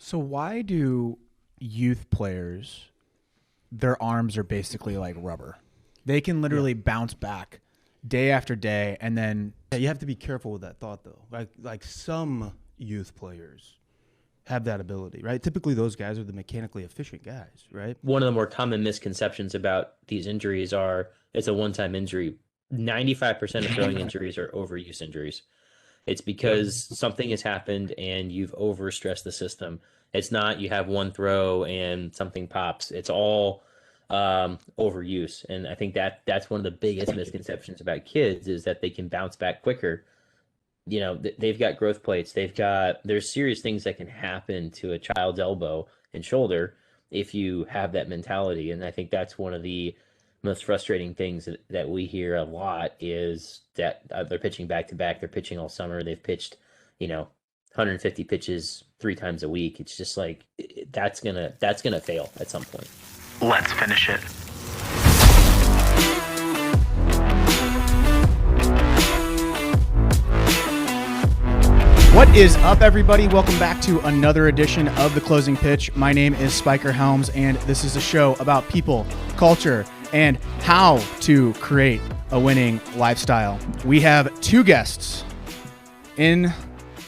So why do youth players, their arms are basically like rubber? They can Yeah. literally bounce back day after day, and then Yeah, you have to be careful with that thought, though. Like some youth players have that ability, right? Typically, those guys are the mechanically efficient guys, right? One of the more common misconceptions about these injuries are it's a one-time injury. 95% of throwing injuries are overuse injuries. It's because something has happened and you've overstressed the system. It's not you have one throw and something pops. It's all overuse. And I think that's one of the biggest misconceptions about kids is that they can bounce back quicker. They've got growth plates. There's serious things that can happen to a child's elbow and shoulder if you have that mentality. And I think that's one of the most frustrating things that we hear a lot is that they're pitching back to back. They're pitching all summer. They've pitched, 150 pitches 3 times a week. It's just like that's gonna fail at some point. Let's finish it. what is up, everybody? Welcome back to another edition of The Closing Pitch. My name is Spiker Helms, and this is a show about people, culture, and how to create a winning lifestyle. We have two guests in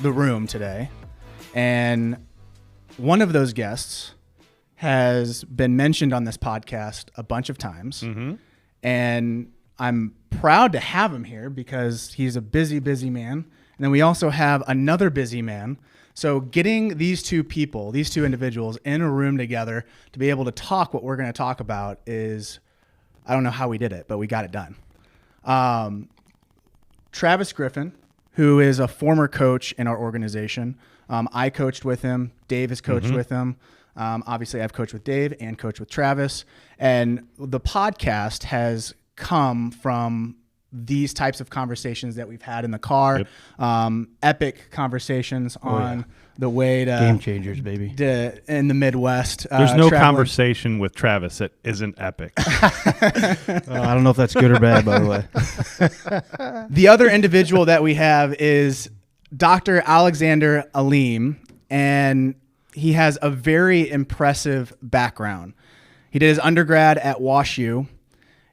the room today, and one of those guests has been mentioned on this podcast a bunch of times, and I'm proud to have him here because he's a busy, busy man. And then we also have another busy man. So getting these two people, these two individuals in a room together to be able to talk what we're going to talk about is, I don't know how we did it, but we got it done. Travis Griffin, who is a former coach in our organization. I coached with him. Dave has coached with him. Obviously, I've coached with Dave and coached with Travis. And the podcast has come from these types of conversations that we've had in the car. Epic conversations on the way to Game changers, baby. in the Midwest. There's no traveling. conversation with Travis that isn't epic. I don't know if that's good or bad, by the way. The other individual that we have is Dr. Alexander Aleem, and he has a very impressive background. He did his undergrad at WashU.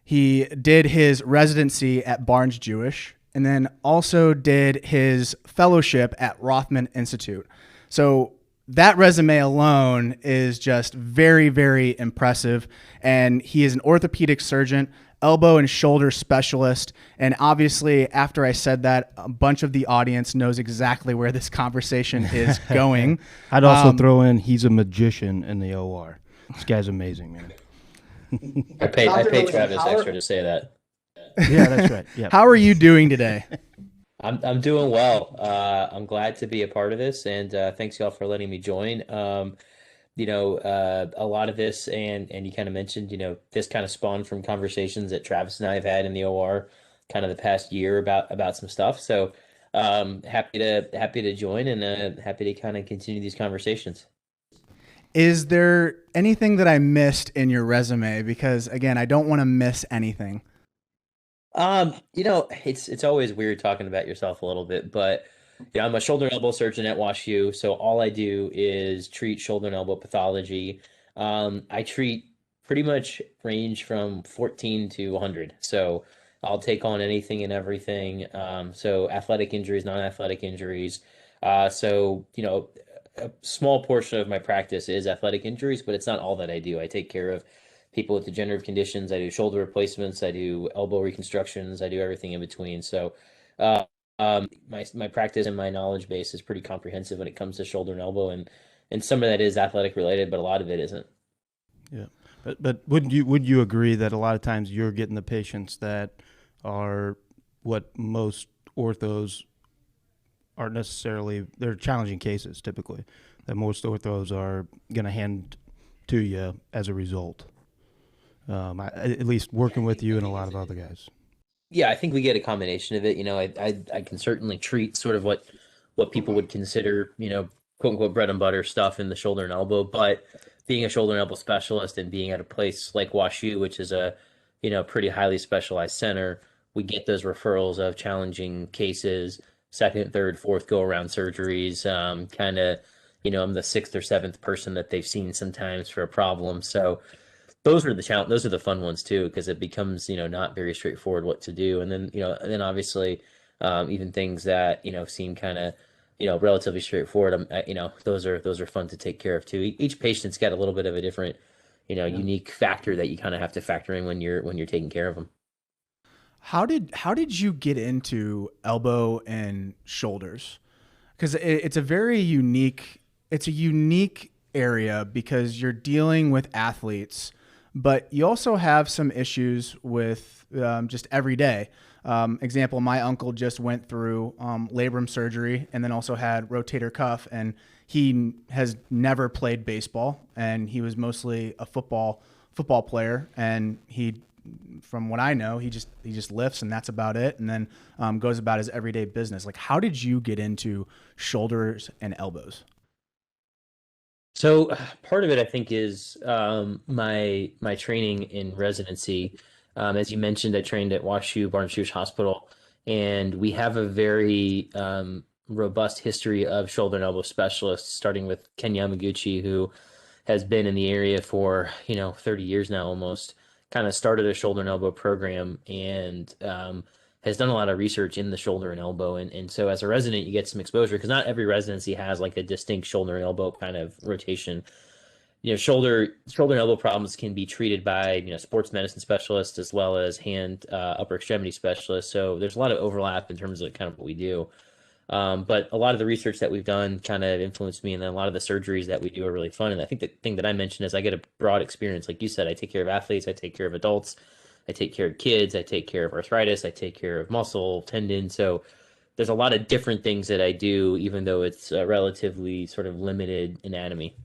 He did his residency at Barnes Jewish, and then also did his fellowship at Rothman Institute. So that resume alone is just very, very impressive. And he is an orthopedic surgeon, elbow and shoulder specialist. And obviously, after I said that, a bunch of the audience knows exactly where this conversation is going. I'd also throw in he's a magician in the OR. This guy's amazing, man. I paid Travis extra to say that. Yeah, that's right. Yeah. How are you doing today? I'm doing well. I'm glad to be a part of this, and thanks y'all for letting me join. A lot of this, and you kind of mentioned, this kind of spawned from conversations that Travis and I have had in the OR, kind of the past year about some stuff. So happy to join, and happy to kind of continue these conversations. Is there anything that I missed in your resume? Because again, I don't want to miss anything. It's always weird talking about yourself a little bit, but I'm a shoulder and elbow surgeon at WashU, so all I do is treat shoulder and elbow pathology. I treat pretty much range from 14 to 100, so I'll take on anything and everything. So athletic injuries, non-athletic injuries. A small portion of my practice is athletic injuries, but it's not all that I do. I take care of people with degenerative conditions. I do shoulder replacements. I do elbow reconstructions. I do everything in between. So my practice and my knowledge base is pretty comprehensive when it comes to shoulder and elbow, and some of that is athletic related, but a lot of it isn't. Yeah, but would you agree that a lot of times you're getting the patients that are what most orthos aren't necessarily, they're challenging cases typically that most orthos are going to hand to you as a result. At least working with you and a lot of other guys. Yeah, I think we get a combination of it. I can certainly treat sort of what people would consider, quote unquote bread and butter stuff in the shoulder and elbow, but being a shoulder and elbow specialist and being at a place like WashU, which is a, pretty highly specialized center, we get those referrals of challenging cases, second, third, fourth go around surgeries, kind of, I'm the sixth or seventh person that they've seen sometimes for a problem. So those are the challenge. Those are the fun ones too, because it becomes, not very straightforward what to do. And then, obviously, even things that, seem kind of, relatively straightforward. Those are fun to take care of too. Each patient's got a little bit of a different, unique factor that you kind of have to factor in when you're taking care of them. How did you get into elbow and shoulders? Because it's a unique area because you're dealing with athletes, but you also have some issues with just every day. Example, my uncle just went through labrum surgery and then also had rotator cuff, and he has never played baseball, and he was mostly a football player, and from what I know, he just lifts and that's about it, and then goes about his everyday business. Like, how did you get into shoulders and elbows? So part of it, I think, is my training in residency. As you mentioned, I trained at WashU Barnes-Jewish Hospital, and we have a very robust history of shoulder and elbow specialists, starting with Ken Yamaguchi, who has been in the area for 30 years now almost. Kind of started a shoulder and elbow program, and has done a lot of research in the shoulder and elbow. And so as a resident, you get some exposure, because not every residency has like a distinct shoulder and elbow kind of rotation. Shoulder and elbow problems can be treated by, sports medicine specialists as well as hand, upper extremity specialists. So there's a lot of overlap in terms of kind of what we do. But a lot of the research that we've done kind of influenced me, and then a lot of the surgeries that we do are really fun. And I think the thing that I mentioned is I get a broad experience. Like you said, I take care of athletes, I take care of adults, I take care of kids, I take care of arthritis, I take care of muscle, tendon. So there's a lot of different things that I do, even though it's a relatively sort of limited anatomy.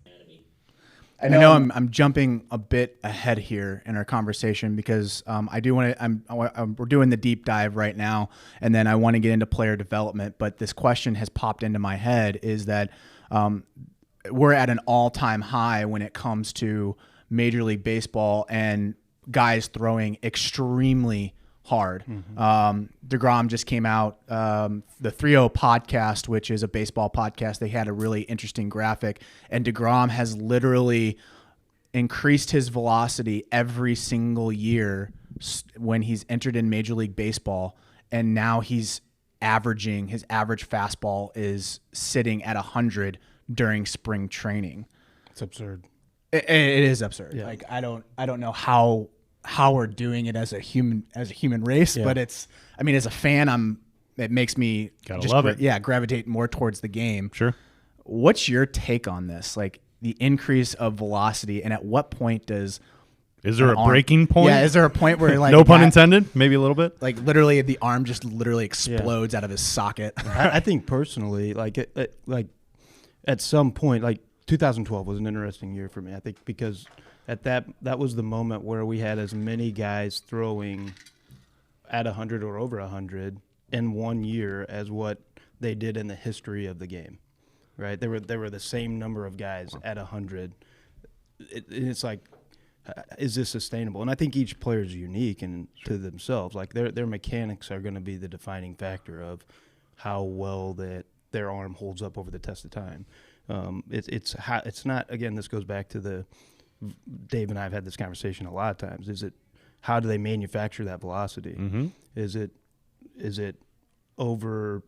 I know I'm jumping a bit ahead here in our conversation because I do want to. We're doing the deep dive right now, and then I want to get into player development. But this question has popped into my head: is that we're at an all-time high when it comes to Major League Baseball and guys throwing extremely hard. deGrom just came out, the 3-0 podcast, which is a baseball podcast. They had a really interesting graphic, and deGrom has literally increased his velocity every single year when he's entered in Major League Baseball. And now his average fastball is sitting at 100 during spring training. It's absurd. It is absurd. Yeah. Like, I don't know how we're doing it as a human race, but as a fan, it makes me love it. Gravitate more towards the game. Sure. What's your take on this? Like, the increase of velocity, and at what point is there a breaking point? Yeah, is there a point where, like, no pun intended, maybe a little bit? Like, literally the arm just literally explodes out of his socket. I think personally, like at some point, like 2012 was an interesting year for me. I think because at that was the moment where we had as many guys throwing at 100 or over 100 in 1 year as what they did in the history of the game. Right? There were the same number of guys at 100. It's like, is this sustainable? And I think each player is unique and to themselves. Like, their mechanics are going to be the defining factor of how well that their arm holds up over the test of time. It's not, again, this goes back to Dave and I have had this conversation a lot of times. Is it, how do they manufacture that velocity? Mm-hmm. Is it over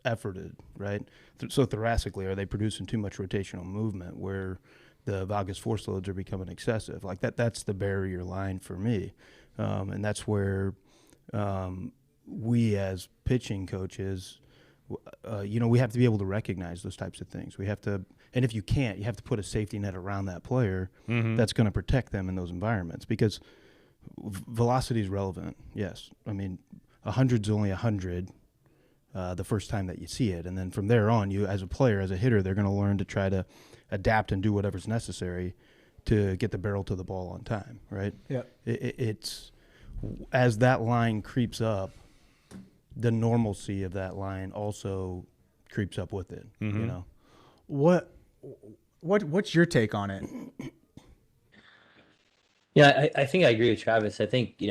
efforted, right? So thoracically, are they producing too much rotational movement where the valgus force loads are becoming excessive? Like that's the barrier line for me. And that's where we as pitching coaches, we have to be able to recognize those types of things. We have to, and if you can't, you have to put a safety net around that player that's going to protect them in those environments, because velocity is relevant. Yes. I mean, 100's only 100 the first time that you see it. And then from there on, you as a player, as a hitter, they're going to learn to try to adapt and do whatever's necessary to get the barrel to the ball on time, right? Yeah. It's as that line creeps up, the normalcy of that line also creeps up with it. Mm-hmm. What's your take on it? Yeah, I think I agree with Travis. I think,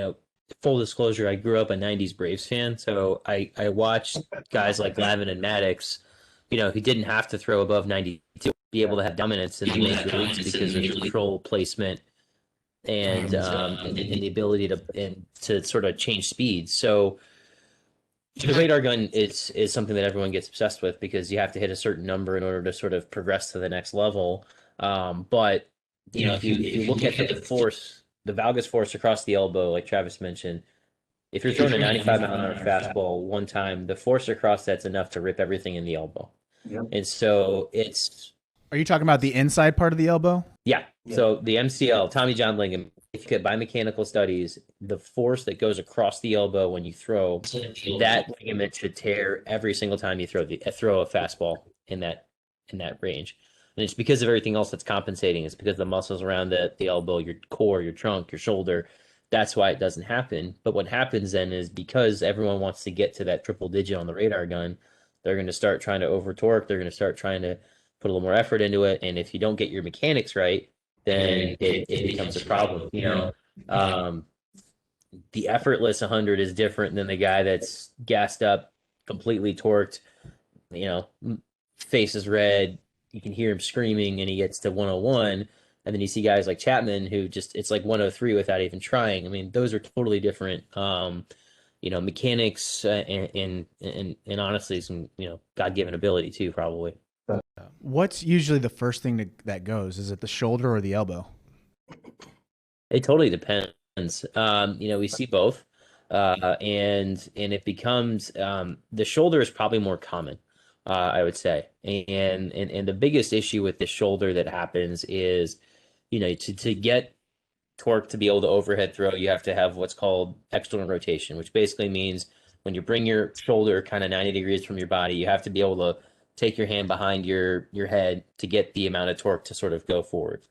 full disclosure, I grew up a 90s Braves fan, so I watched guys like Lavin and Maddox he didn't have to throw above 92 to be able to have dominance in the major leagues because of control, placement, and the ability to sort of change speeds. So the radar gun is something that everyone gets obsessed with because you have to hit a certain number in order to sort of progress to the next level. But if you look at the force, the valgus force across the elbow, like Travis mentioned, if you're throwing a 95-mile-an-hour fastball one time, the force across that's enough to rip everything in the elbow. And so Are you talking about the inside part of the elbow? Yeah. So the MCL, Tommy John ligament, if you get biomechanical studies, the force that goes across the elbow when you throw, that ligament should tear every single time you throw a fastball in that range. And it's because of everything else that's compensating. It's because the muscles around the elbow, your core, your trunk, your shoulder. That's why it doesn't happen. But what happens then is because everyone wants to get to that triple digit on the radar gun, they're going to start trying to over torque. They're going to start trying to put a little more effort into it. And if you don't get your mechanics right, then it becomes a problem. The effortless 100 is different than the guy that's gassed up, completely torqued, face is red. You can hear him screaming and he gets to 101. And then you see guys like Chapman who it's like 103 without even trying. I mean, those are totally different, mechanics and honestly some, God-given ability too, probably. What's usually the first thing that goes? Is it the shoulder or the elbow? It totally depends. We see both, and it becomes the shoulder is probably more common, I would say. And the biggest issue with the shoulder that happens is, to get torque to be able to overhead throw, you have to have what's called external rotation, which basically means when you bring your shoulder kind of 90 degrees from your body, you have to be able to take your hand behind your head to get the amount of torque to sort of go forward.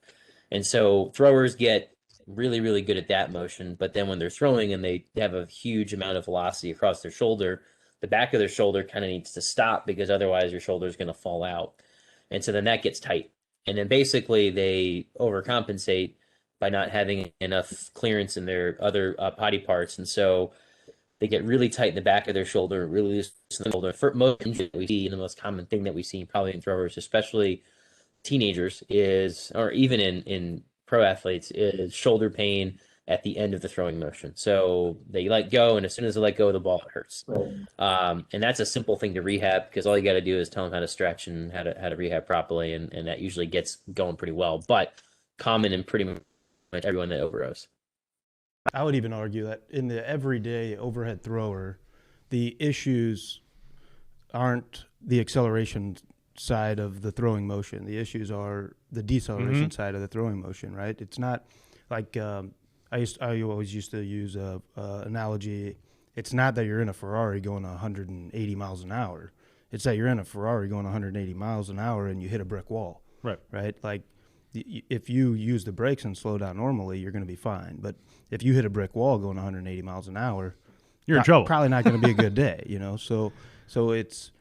And so throwers get really, really good at that motion. But then when they're throwing and they have a huge amount of velocity across their shoulder, the back of their shoulder kind of needs to stop because otherwise your shoulder is going to fall out. And so then that gets tight. And then basically they overcompensate by not having enough clearance in their other body parts. And so they get really tight in the back of their shoulder, really loose in the shoulder. For most injuries that we see, and the most common thing that we see probably in throwers, especially teenagers, or even in pro athletes, is shoulder pain at the end of the throwing motion. So they let go, and as soon as they let go of the ball, it hurts. And that's a simple thing to rehab because all you got to do is tell them how to stretch and how to rehab properly, and that usually gets going pretty well. But common in pretty much everyone that overrows. I would even argue that in the everyday overhead thrower, the issues aren't the acceleration side of the throwing motion. The issues are the deceleration side of the throwing motion, right? It's not like I always used to use a analogy. It's not that you're in a Ferrari going 180 miles an hour. It's that you're in a Ferrari going 180 miles an hour and you hit a brick wall. Right? Like if you use the brakes and slow down normally, you're going to be fine. But if you hit a brick wall going 180 miles an hour, you're in trouble. Probably not going to be a good day, So it's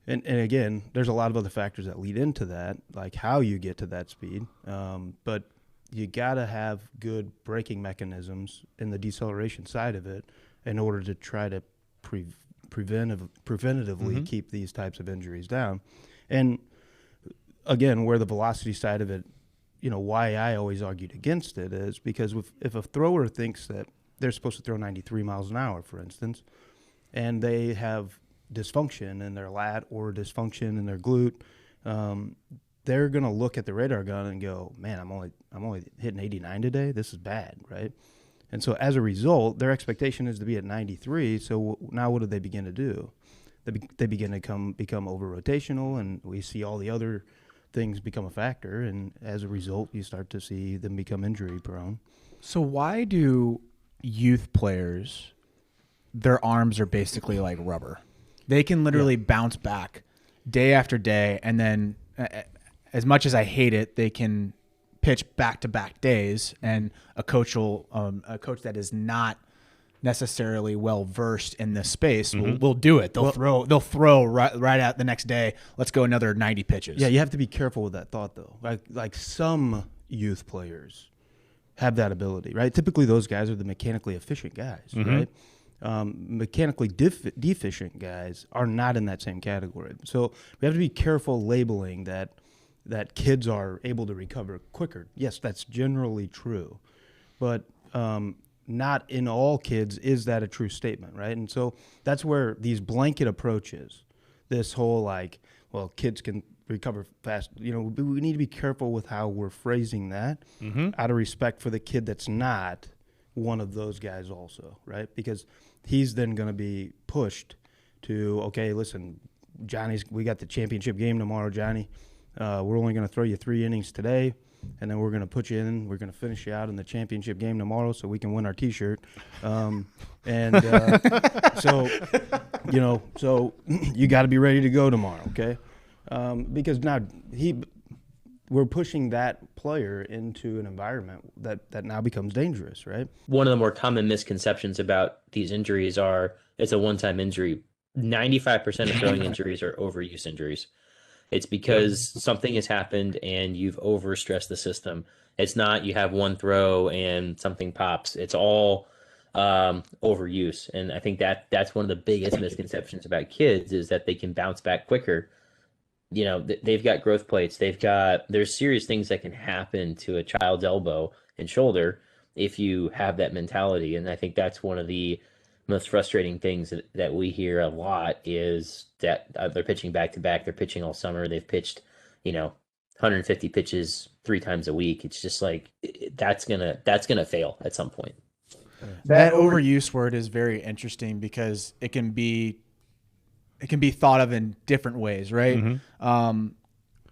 and again, there's a lot of other factors that lead into that, like how you get to that speed. But you got to have good braking mechanisms in the deceleration side of it in order to try to preventatively keep these types of injuries down. And again, where the velocity side of it, why I always argued against it is because if a thrower thinks that they're supposed to throw 93 miles an hour, for instance, and they have dysfunction in their lat or dysfunction in their glute, they're going to look at the radar gun and go, man, I'm only hitting 89 today. This is bad, right? And so as a result, their expectation is to be at 93. So now what do they begin to do? They begin to become over-rotational, and we see all the other things become a factor. And as a result, you start to see them become injury-prone. So why do youth players, their arms are basically like rubber? They can literally bounce back day after day, and then as much as I hate it, they can pitch back-to-back days, and a coach that is not necessarily well versed in this space will do it. They'll throw right out the next day. Let's go another 90 pitches. Yeah, you have to be careful with that thought though. Like some youth players have that ability, right? Typically those guys are the mechanically efficient guys, right? Mechanically deficient guys are not in that same category. So we have to be careful labeling that kids are able to recover quicker. Yes, that's generally true, but not in all kids is that a true statement, right? And so that's where these blanket approaches, this whole like, well, kids can recover fast. We need to be careful with how we're phrasing that out of respect for the kid that's not one of those guys also, right? Because he's then going to be pushed to, okay, listen, we got the championship game tomorrow, Johnny. We're only going to throw you 3 innings today, and then we're going to put you in. We're going to finish you out in the championship game tomorrow so we can win our T-shirt. So you got to be ready to go tomorrow, okay? Because now we're pushing that player into an environment that now becomes dangerous, right? One of the more common misconceptions about these injuries are it's a one-time injury. 95% of throwing injuries are overuse injuries. It's because something has happened and you've overstressed the system. It's not you have one throw and something pops. It's all overuse. And I think that's one of the biggest misconceptions about kids is that they can bounce back quicker. They've got growth plates. There's serious things that can happen to a child's elbow and shoulder if you have that mentality. And I think that's one of the most frustrating things that we hear a lot is that they're pitching back to back. They're pitching all summer. They've pitched, 150 pitches 3 times a week. It's just like that's gonna fail at some point. That overuse word is very interesting because it can be thought of in different ways, right?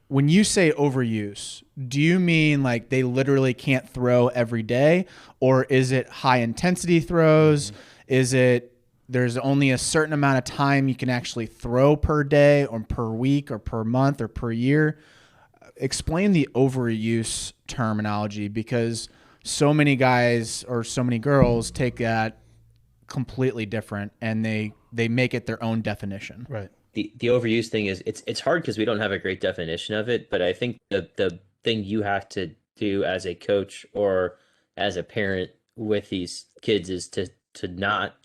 When you say overuse, do you mean like they literally can't throw every day, or is it high intensity throws? Is it there's only a certain amount of time you can actually throw per day or per week or per month or per year? Explain the overuse terminology, because so many guys or so many girls take that completely different and they make it their own definition. Right. The overuse thing is it's hard because we don't have a great definition of it, but I think the thing you have to do as a coach or as a parent with these kids is to not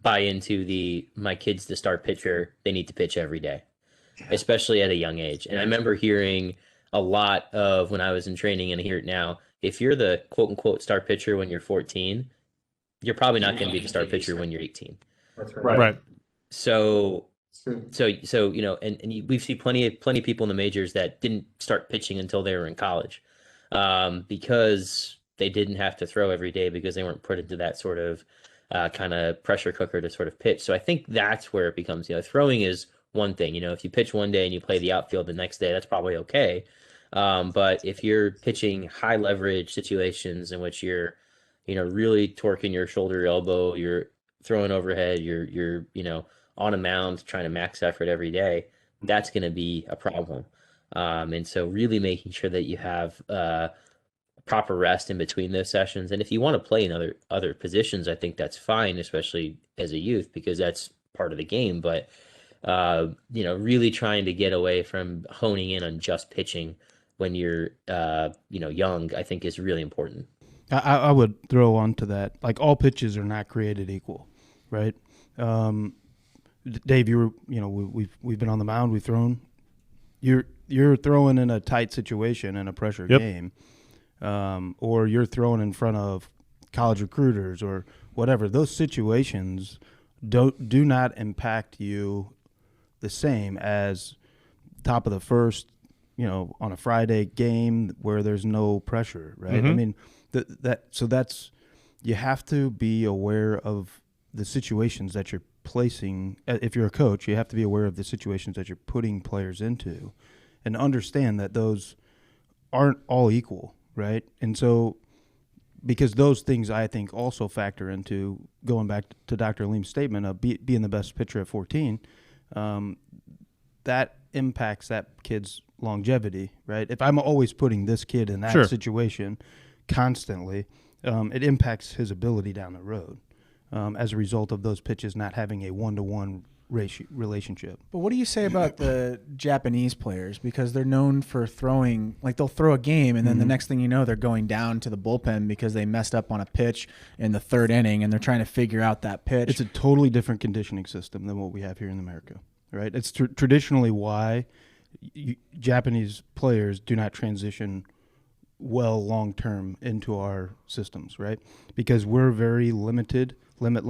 buy into my kid's the star pitcher, they need to pitch every day, especially at a young age. And I remember hearing a lot of when I was in training, and I hear it now, if you're the quote unquote star pitcher when you're 14, you're probably not going to be the star pitcher when you're 18. Right. So we've seen plenty of people in the majors that didn't start pitching until they were in college, because they didn't have to throw every day because they weren't put into that sort of kind of pressure cooker to sort of pitch. So I think that's where it becomes, throwing is one thing. If you pitch one day and you play the outfield the next day, that's probably okay. But if you're pitching high leverage situations in which you're, really torquing your shoulder, your elbow, you're throwing overhead, you're on a mound trying to max effort every day, that's going to be a problem. And so really making sure that you have proper rest in between those sessions. And if you want to play in other positions, I think that's fine, especially as a youth, because that's part of the game. But really trying to get away from honing in on just pitching when you're young, I think is really important. I would throw on to that, like all pitches are not created equal, right? Dave, we've been on the mound, we've thrown. You're throwing in a tight situation in a pressure game, or you're throwing in front of college recruiters or whatever. Those situations do not impact you the same as top of the first, on a Friday game where there's no pressure, right? I mean, that's you have to be aware of the situations that you're placing. If you're a coach, you have to be aware of the situations that you're putting players into and understand that those aren't all equal, right? And so because those things I think also factor into going back to Dr. Aleem's statement of being the best pitcher at 14, that impacts that kid's longevity, right? If I'm always putting this kid in that situation constantly, it impacts his ability down the road as a result of those pitches not having a one-to-one relationship. But what do you say about the Japanese players? Because they're known for throwing, like they'll throw a game and then the next thing you know, they're going down to the bullpen because they messed up on a pitch in the third inning and they're trying to figure out that pitch. It's a totally different conditioning system than what we have here in America, right? It's traditionally why Japanese players do not transition well long-term into our systems, right? Because we're very limited, limit.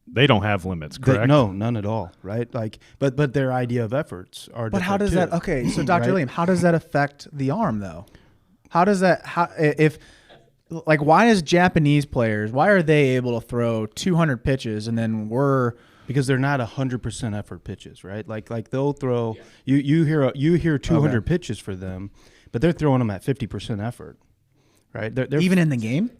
They don't have limits, correct? No, none at all, right? Like, but their idea of efforts are. But how does too. that? Okay, so Dr. Right? Aleem, how does that affect the arm though? How does that? Why is Japanese players? Why are they able to throw 200 pitches and then we're because they're not 100% effort pitches, right? Like they'll throw you hear 200 pitches for them, but they're throwing them at 50% effort, right? They're even in the game.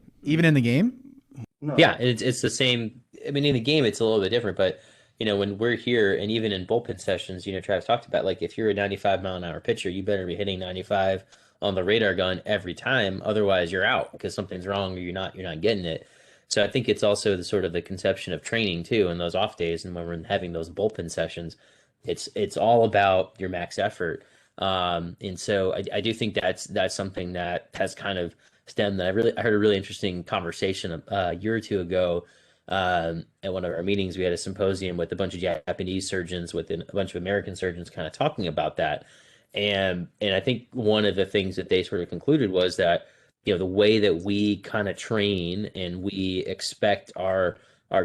No. Yeah, it's the same. I mean, in the game, it's a little bit different, but when we're here and even in bullpen sessions, Travis talked about, like, if you're a 95-mile-an-hour pitcher, you better be hitting 95 on the radar gun every time. Otherwise, you're out because something's wrong or you're not getting it. So I think it's also the sort of the conception of training too, in those off days and when we're having those bullpen sessions, it's all about your max effort. And so I do think that's something that has kind of stemmed. I heard a really interesting conversation a year or two ago at one of our meetings. We had a symposium with a bunch of Japanese surgeons with a bunch of American surgeons kind of talking about that. And I think one of the things that they sort of concluded was that, the way that we kind of train and we expect our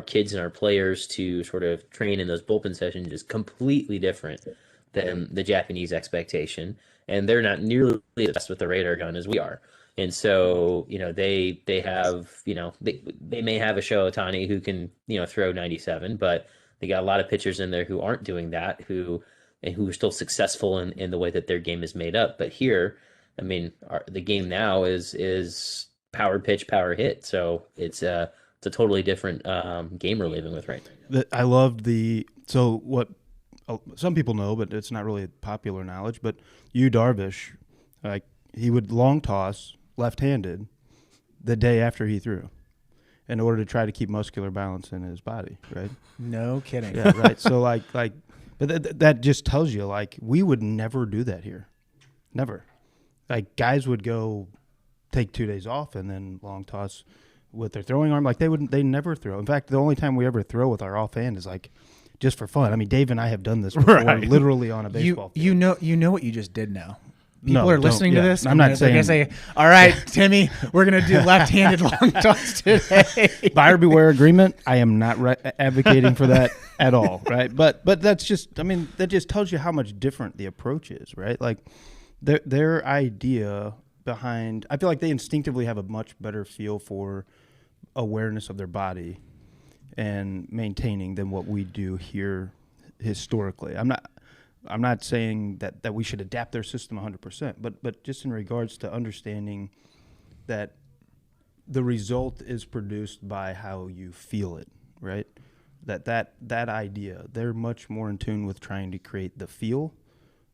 kids and our players to sort of train in those bullpen sessions is completely different than the Japanese expectation. And they're not nearly as best with the radar gun as we are. And so, they have, they may have a Shohei Ohtani who can, throw 97, but they got a lot of pitchers in there who aren't doing that, who are still successful in the way that their game is made up. But here, I mean, the game now is power pitch, power hit. So it's a totally different game we're living with right now. I love what some people know, but it's not really popular knowledge. But Darvish, like, he would long toss left-handed the day after he threw in order to try to keep muscular balance in his body, right? No kidding. Yeah, right. So but that just tells you, like, we would never do that here. Never. Like, guys would go take 2 days off and then long toss with their throwing arm. Like, they never throw. In fact, the only time we ever throw with our offhand is, like, just for fun. I mean, Dave and I have done this before, literally on a baseball field. You know what you just did now. People are listening to this. I'm not saying. They're going to say, all right, Timmy, we're going to do left-handed long toss today. Buyer beware agreement. I am not advocating for that at all, right? But that's just, I mean, that just tells you how much different the approach is, right? Like, their idea behind, I feel like they instinctively have a much better feel for awareness of their body and maintaining than what we do here historically. I'm not saying that we should adapt their system 100%, but just in regards to understanding that the result is produced by how you feel it, right? That idea, they're much more in tune with trying to create the feel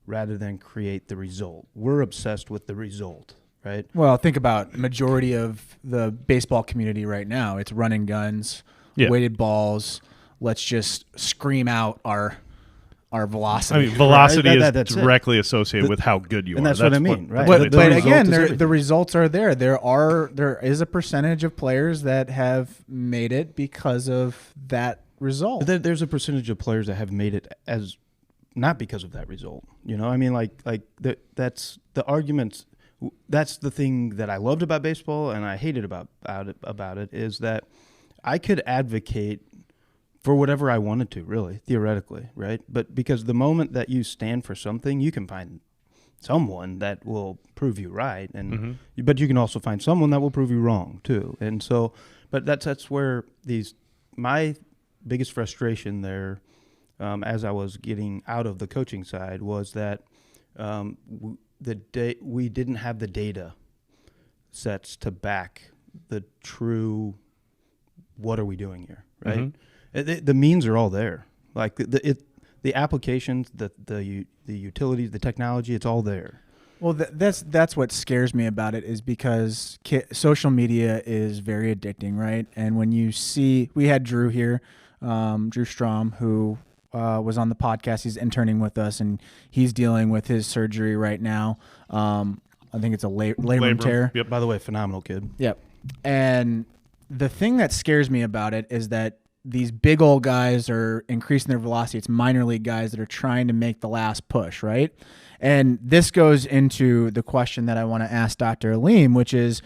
rather than create the result. We're obsessed with the result, right? Well, think about majority of the baseball community right now. It's running guns, weighted balls. Let's just scream out our velocity. I mean, velocity is directly associated with how good you are. And that's what I mean, right? But again, the results are there. There is a percentage of players that have made it because of that result. There's a percentage of players that have made it as not because of that result. I mean, that's the arguments. That's the thing that I loved about baseball and I hated about it is that I could advocate for whatever I wanted to, really, theoretically, right? But because the moment that you stand for something, you can find someone that will prove you right, and but you can also find someone that will prove you wrong too. And so, but that's where my biggest frustration there, as I was getting out of the coaching side, was that we didn't have the data sets to back the true what are we doing here, right? The means are all there, like the applications, the utilities, the technology, it's all there. Well, that's what scares me about it, is because social media is very addicting, right? And when you see, we had Drew here Drew Strom, who was on the podcast. He's interning with us, and he's dealing with his surgery right now. I think it's a labrum tear. Yep. By the way, phenomenal kid. Yep. And the thing that scares me about it is that these big old guys are increasing their velocity. It's minor league guys that are trying to make the last push, right? And this goes into the question that I want to ask Dr. Aleem, which is,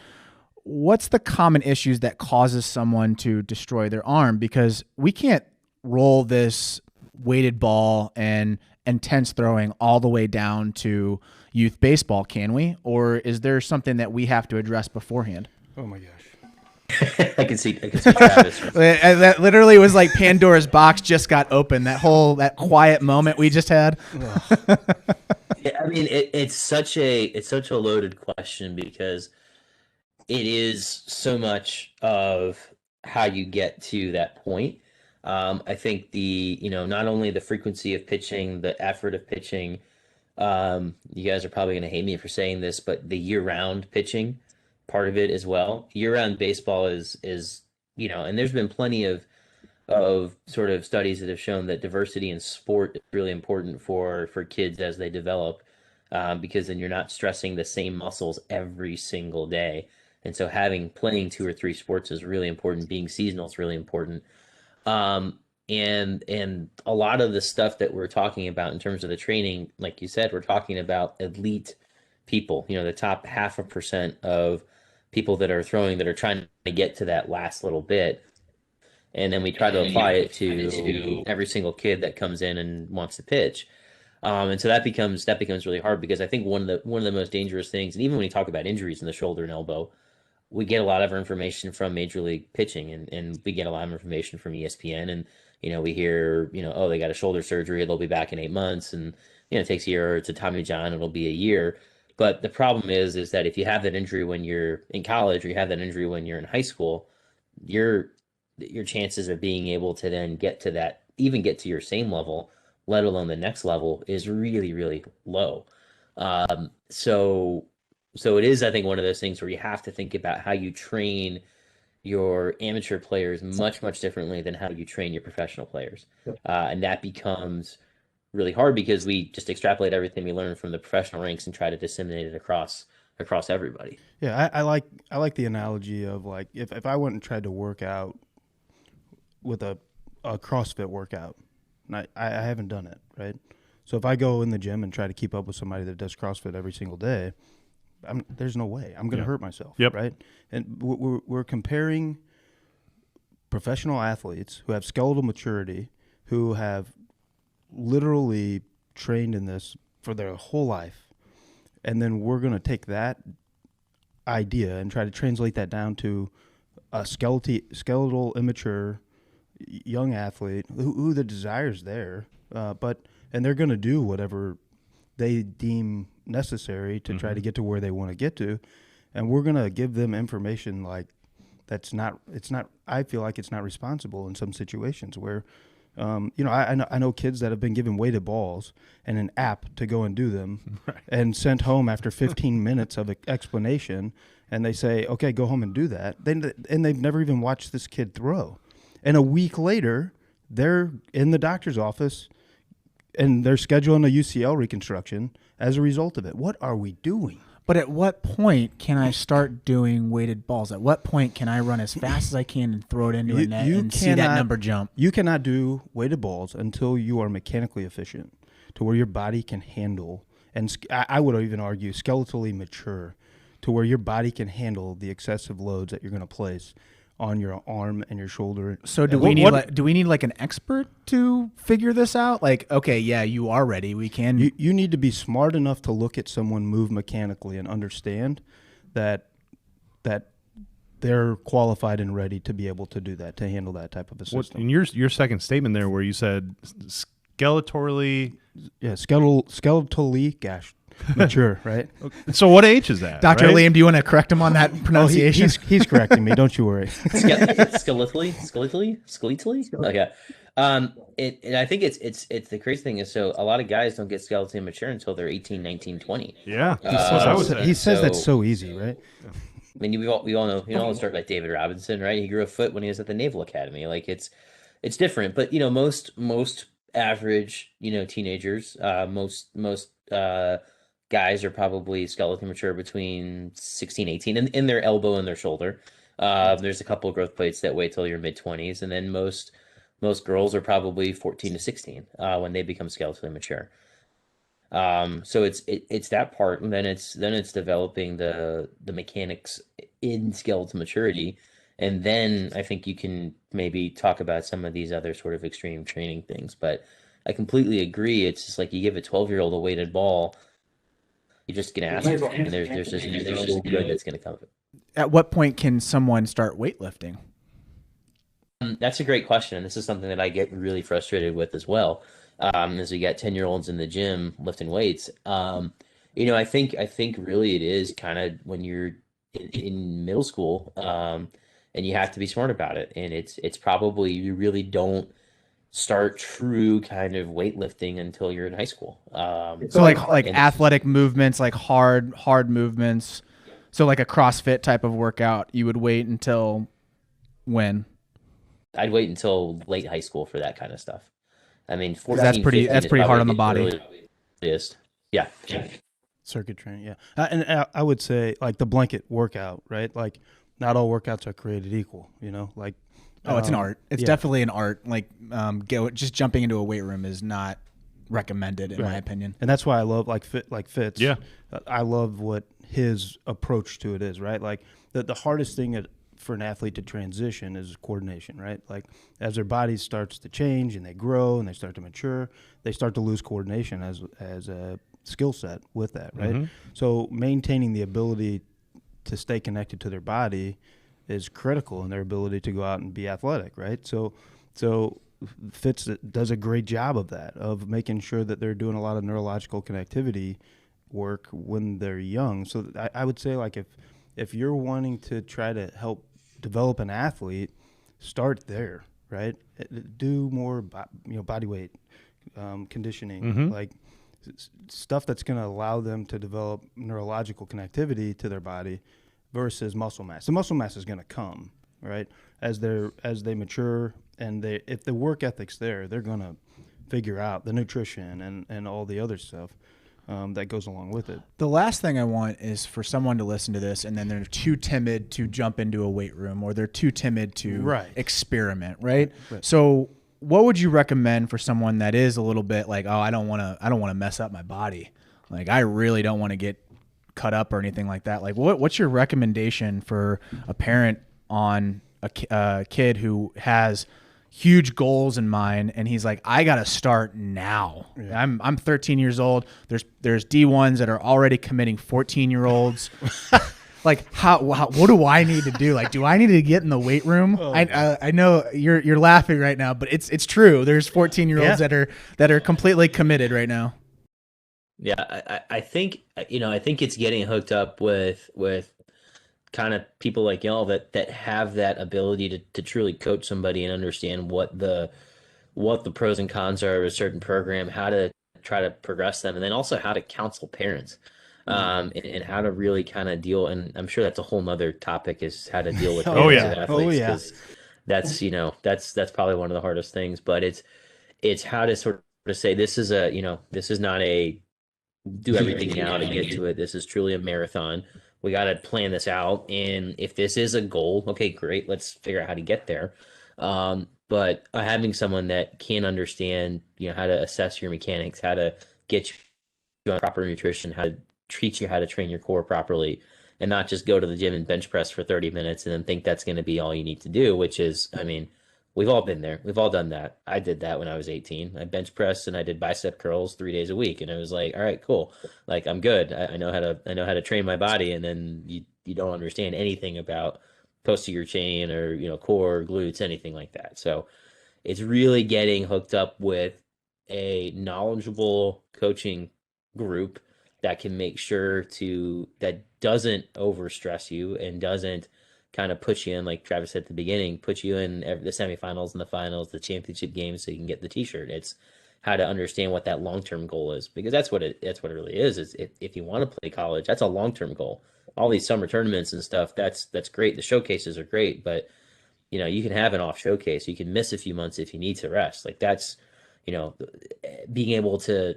what's the common issues that causes someone to destroy their arm? Because we can't roll this weighted ball and intense throwing all the way down to youth baseball, can we? Or is there something that we have to address beforehand? Oh my gosh. I can see Travis. That literally was like Pandora's box just got open. That quiet moment we just had. Yeah, I mean, it's such a loaded question because it is so much of how you get to that point. I think not only the frequency of pitching, the effort of pitching. You guys are probably going to hate me for saying this, but the year-round pitching part of it as well. Year-round baseball is and there's been plenty of sort of studies that have shown that diversity in sport is really important for kids as they develop, because then you're not stressing the same muscles every single day. And so playing 2 or 3 sports is really important. Being seasonal is really important. And a lot of the stuff that we're talking about in terms of the training, like you said, we're talking about elite people, the top 0.5% of people that are throwing, that are trying to get to that last little bit. And then we try to apply it to every single kid that comes in and wants to pitch. And so that becomes really hard, because I think one of the most dangerous things, and even when you talk about injuries in the shoulder and elbow, we get a lot of information from Major League Pitching, and we get a lot of information from ESPN, and we hear oh, they got a shoulder surgery, they'll be back in 8 months, and it takes a year, or it's a Tommy John, it'll be a year. But the problem is that if you have that injury when you're in college, or you have that injury when you're in high school, your chances of being able to then get to your same level, let alone the next level, is really, really low. So it is, I think, one of those things where you have to think about how you train your amateur players much, much differently than how you train your professional players. And that becomes really hard, because we just extrapolate everything we learn from the professional ranks and try to disseminate it across everybody. Yeah, I like the analogy of, like, if I went and tried to work out with a CrossFit workout, and I haven't done it, right? So if I go in the gym and try to keep up with somebody that does CrossFit every single day, there's no way. I'm going to hurt myself, right? And we're comparing professional athletes who have skeletal maturity, who have literally trained in this for their whole life, and then we're going to take that idea and try to translate that down to a skeletal immature young athlete who the desire's there, and they're going to do whatever they deem necessary to try to get to where they want to get to, and we're going to give them information like I feel like it's not responsible in some situations where I know kids that have been given weighted balls and an app to go and do them, and sent home after 15 minutes of explanation, and they say, okay, go home and do that. And they've never even watched this kid throw. And a week later, they're in the doctor's office, and they're scheduling a UCL reconstruction as a result of it. What are we doing? But at what point can I start doing weighted balls? At what point can I run as fast as I can and throw it into a net and see that number jump? You cannot do weighted balls until you are mechanically efficient, to where your body can handle, and I would even argue skeletally mature, to where your body can handle the excessive loads that you're going to place on your arm and your shoulder. So do we need like an expert to figure this out? Like, okay, yeah, you are ready. We can. You need to be smart enough to look at someone move mechanically and understand that they're qualified and ready to be able to do that, to handle that type of a system. In your second statement there, where you said skeletally, skeletally, gosh, mature, right? So what age is that? Dr. Right? Liam, do you want to correct him on that pronunciation? He's correcting me. Don't you worry. Skeletally. Okay. And I think it's the crazy thing is, so a lot of guys don't get skeletally mature until they're 18, 19, 20. Yeah. He says that's so easy, right? I mean, we all know, let's start by David Robinson, right? He grew a foot when he was at the Naval Academy. Like, it's it's different, but most average, teenagers, most guys are probably skeleton mature between 16, 18 in their elbow and their shoulder. There's a couple of growth plates that wait till your mid 20s, and then most girls are probably 14 to 16 when they become skeletally mature. So it's that part, and then it's developing the mechanics in skeletal maturity, and then I think you can maybe talk about some of these other sort of extreme training things. But I completely agree. It's just like you give a 12-year-old a weighted ball, you're just gonna ask for it, and there's just good that's gonna come of it. At what point can someone start weightlifting? That's a great question, and this is something that I get really frustrated with as well. As we got 10-year-olds in the gym lifting weights. I think really it is kind of when you're in middle school, and you have to be smart about it. And it's probably you really don't start true kind of weightlifting until you're in high school. So like And athletic movements, like hard movements. So like a CrossFit type of workout, you would wait until when? I'd wait until late high school for that kind of stuff. I mean, 'Cause that's 14, pretty 15 that's is pretty hard probably on the the body. earliest. Yeah. Circuit training, yeah. And I would say like the blanket workout, right? Like not all workouts are created equal, like Oh, it's an art. It's yeah. definitely an art. Like just jumping into a weight room is not recommended in my opinion. And that's why I love like Fitz. Yeah. I love what his approach to it is, right? Like the hardest thing for an athlete to transition is coordination, right? Like as their body starts to change and they grow and they start to mature, they start to lose coordination as a skill set with that, right? Mm-hmm. So maintaining the ability to stay connected to their body is critical in their ability to go out and be athletic, right? So Fitz does a great job of that, of making sure that they're doing a lot of neurological connectivity work when they're young. So I would say like if you're wanting to try to help develop an athlete, start there, right? Do more body weight conditioning, Mm-hmm. like stuff that's going to allow them to develop neurological connectivity to their body versus muscle mass. The muscle mass is going to come, right, as they mature, and if the work ethic's there, they're going to figure out the nutrition and all the other stuff that goes along with it. The last thing I want is for someone to listen to this and then they're too timid to jump into a weight room, or they're too timid to experiment, right? So what would you recommend for someone that is a little bit like, oh, I don't want to mess up my body. Like I really don't want to get cut up or anything like that. Like what's your recommendation for a parent on a kid who has huge goals in mind and he's like, I got to start now. Yeah. I'm 13 years old. There's D1s that are already committing 14-year-olds. Like what do I need to do? Like, do I need to get in the weight room? Oh, I know you're laughing right now, but it's true. There's 14-year-olds that are completely committed right now. Yeah, I think it's getting hooked up with kind of people like y'all that have that ability to truly coach somebody and understand what the pros and cons are of a certain program, how to try to progress them, and then also how to counsel parents, and how to really kind of deal. And I'm sure that's a whole nother topic, is how to deal with parents of athletes, because that's probably one of the hardest things. But it's how to sort of say this is not a do everything now to get to it. This is truly a marathon. We got to plan this out. And if this is a goal, okay, great. Let's figure out how to get there. But having someone that can understand, how to assess your mechanics, how to get you on proper nutrition, how to teach you how to train your core properly, and not just go to the gym and bench press for 30 minutes and then think that's going to be all you need to do, which is, I mean, we've all been there. We've all done that. I did that when I was 18. I bench pressed and I did bicep curls 3 days a week, and it was like, all right, cool. Like I'm good. I know how to train my body, and then you don't understand anything about posterior chain or core, glutes, anything like that. So it's really getting hooked up with a knowledgeable coaching group that can make sure that doesn't overstress you and doesn't kind of put you in, like Travis said at the beginning, put you in the semifinals and the finals, the championship games, so you can get the t-shirt. It's how to understand what that long-term goal is, because that's what it really is if you want to play college, that's a long-term goal. All these summer tournaments and stuff, that's great. The showcases are great, but you can have an off showcase. You can miss a few months if you need to rest. Like that's, being able to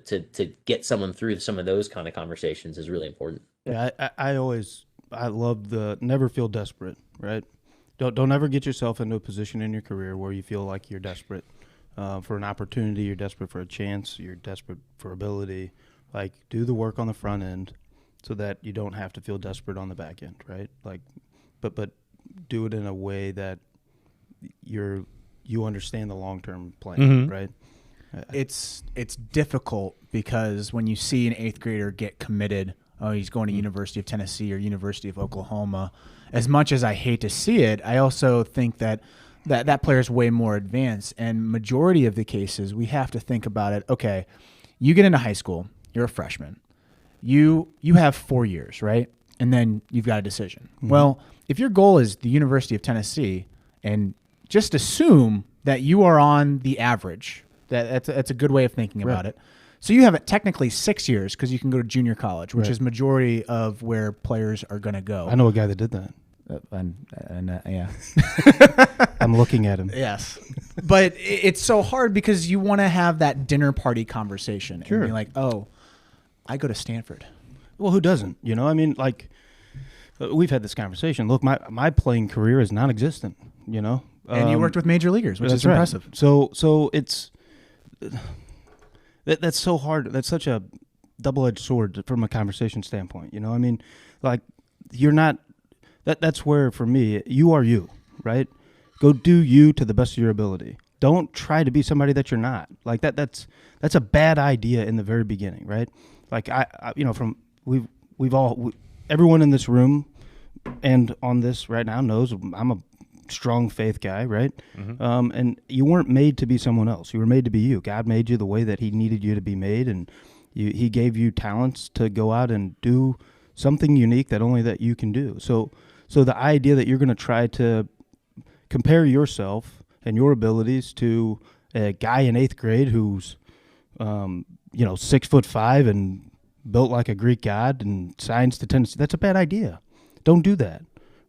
get someone through some of those kind of conversations is really important. Yeah, I love the never feel desperate, right? Don't ever get yourself into a position in your career where you feel like you're desperate for an opportunity, you're desperate for a chance, you're desperate for ability. Like, do the work on the front end so that you don't have to feel desperate on the back end, right? Like, but do it in a way that you understand the long-term plan, right? It's difficult because when you see an 8th grader get committed, oh, he's going to University of Tennessee or University of Oklahoma, as much as I hate to see it, I also think that player is way more advanced. And majority of the cases, we have to think about it. Okay, you get into high school, you're a freshman. You have 4 years, right? And then you've got a decision. Well, if your goal is the University of Tennessee, and just assume that you are on the average, that's a good way of thinking about it. So you have technically 6 years because you can go to junior college, which is majority of where players are going to go. I know a guy that did that. Yeah. I'm looking at him. Yes. But it's so hard because you want to have that dinner party conversation. Sure. And be like, oh, I go to Stanford. Well, who doesn't? I mean, like, we've had this conversation. Look, my playing career is non-existent, And you worked with major leaguers, which is right. impressive. So it's that's so hard. That's such a double-edged sword from a conversation standpoint. I mean, like, you're not. That's where, for me, you are you, right? Go do you to the best of your ability. Don't try to be somebody that you're not. Like that's a bad idea in the very beginning, right? Like everyone in this room and on this right now knows I'm a strong faith guy, right? And you weren't made to be someone else. You were made to be you. God made you the way that he needed you to be made, and he gave you talents to go out and do something unique that only that you can do. So the idea that you're going to try to compare yourself and your abilities to a guy in 8th grade who's 6'5" and built like a Greek god and signs to Tennessee, that's a bad idea. Don't do that,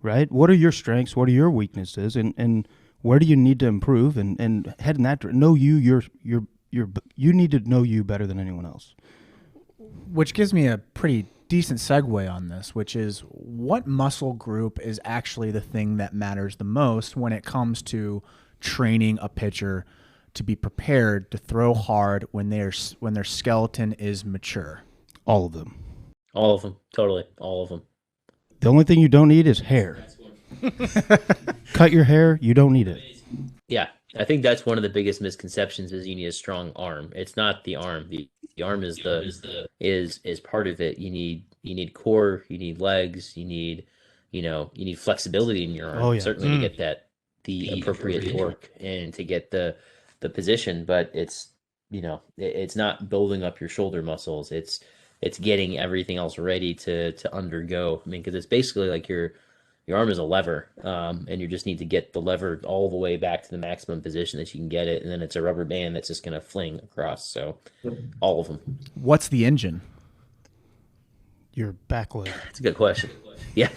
right? What are your strengths? What are your weaknesses? And where do you need to improve? And head in that direction. Know you need to know you better than anyone else. Which gives me a pretty decent segue on this, which is what muscle group is actually the thing that matters the most when it comes to training a pitcher to be prepared to throw hard when their skeleton is mature? All of them. All of them. Totally. All of them. The only thing you don't need is hair. Cut your hair. You don't need it. Yeah. I think that's one of the biggest misconceptions is you need a strong arm. It's not the arm. The arm is is part of it. You need core, you need legs, you need flexibility in your arm, certainly to get the appropriate torque and to get the position, but it's not building up your shoulder muscles. It's getting everything else ready to undergo. I mean, because it's basically like your arm is a lever, and you just need to get the lever all the way back to the maximum position that you can get it, and then it's a rubber band that's just going to fling across. So, all of them. What's the engine? Your back leg. That's a good question. Yeah,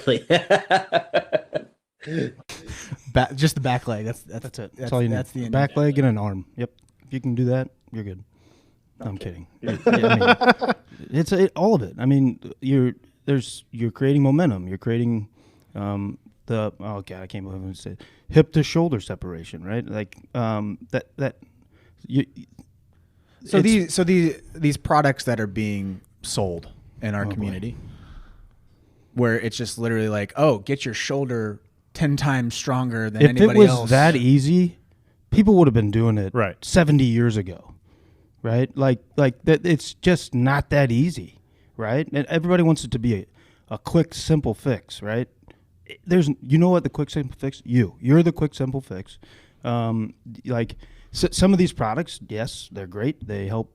just the back leg. That's it. That's all you need. That's the back leg and an arm. Yep. If you can do that, you're good. No, I'm kidding. It's all of it. I mean, you're creating momentum. You're creating. I can't believe I'm saying hip to shoulder separation, right? Like these products that are being sold in our community, where it's just literally like, oh, get your shoulder 10 times stronger than anybody else. If it was that easy, people would have been doing it 70 years ago, right? Like that. It's just not that easy, right? And everybody wants it to be a quick, simple fix, right? What the quick simple fix? You're the quick simple fix. Some of these products, yes, they're great. They help.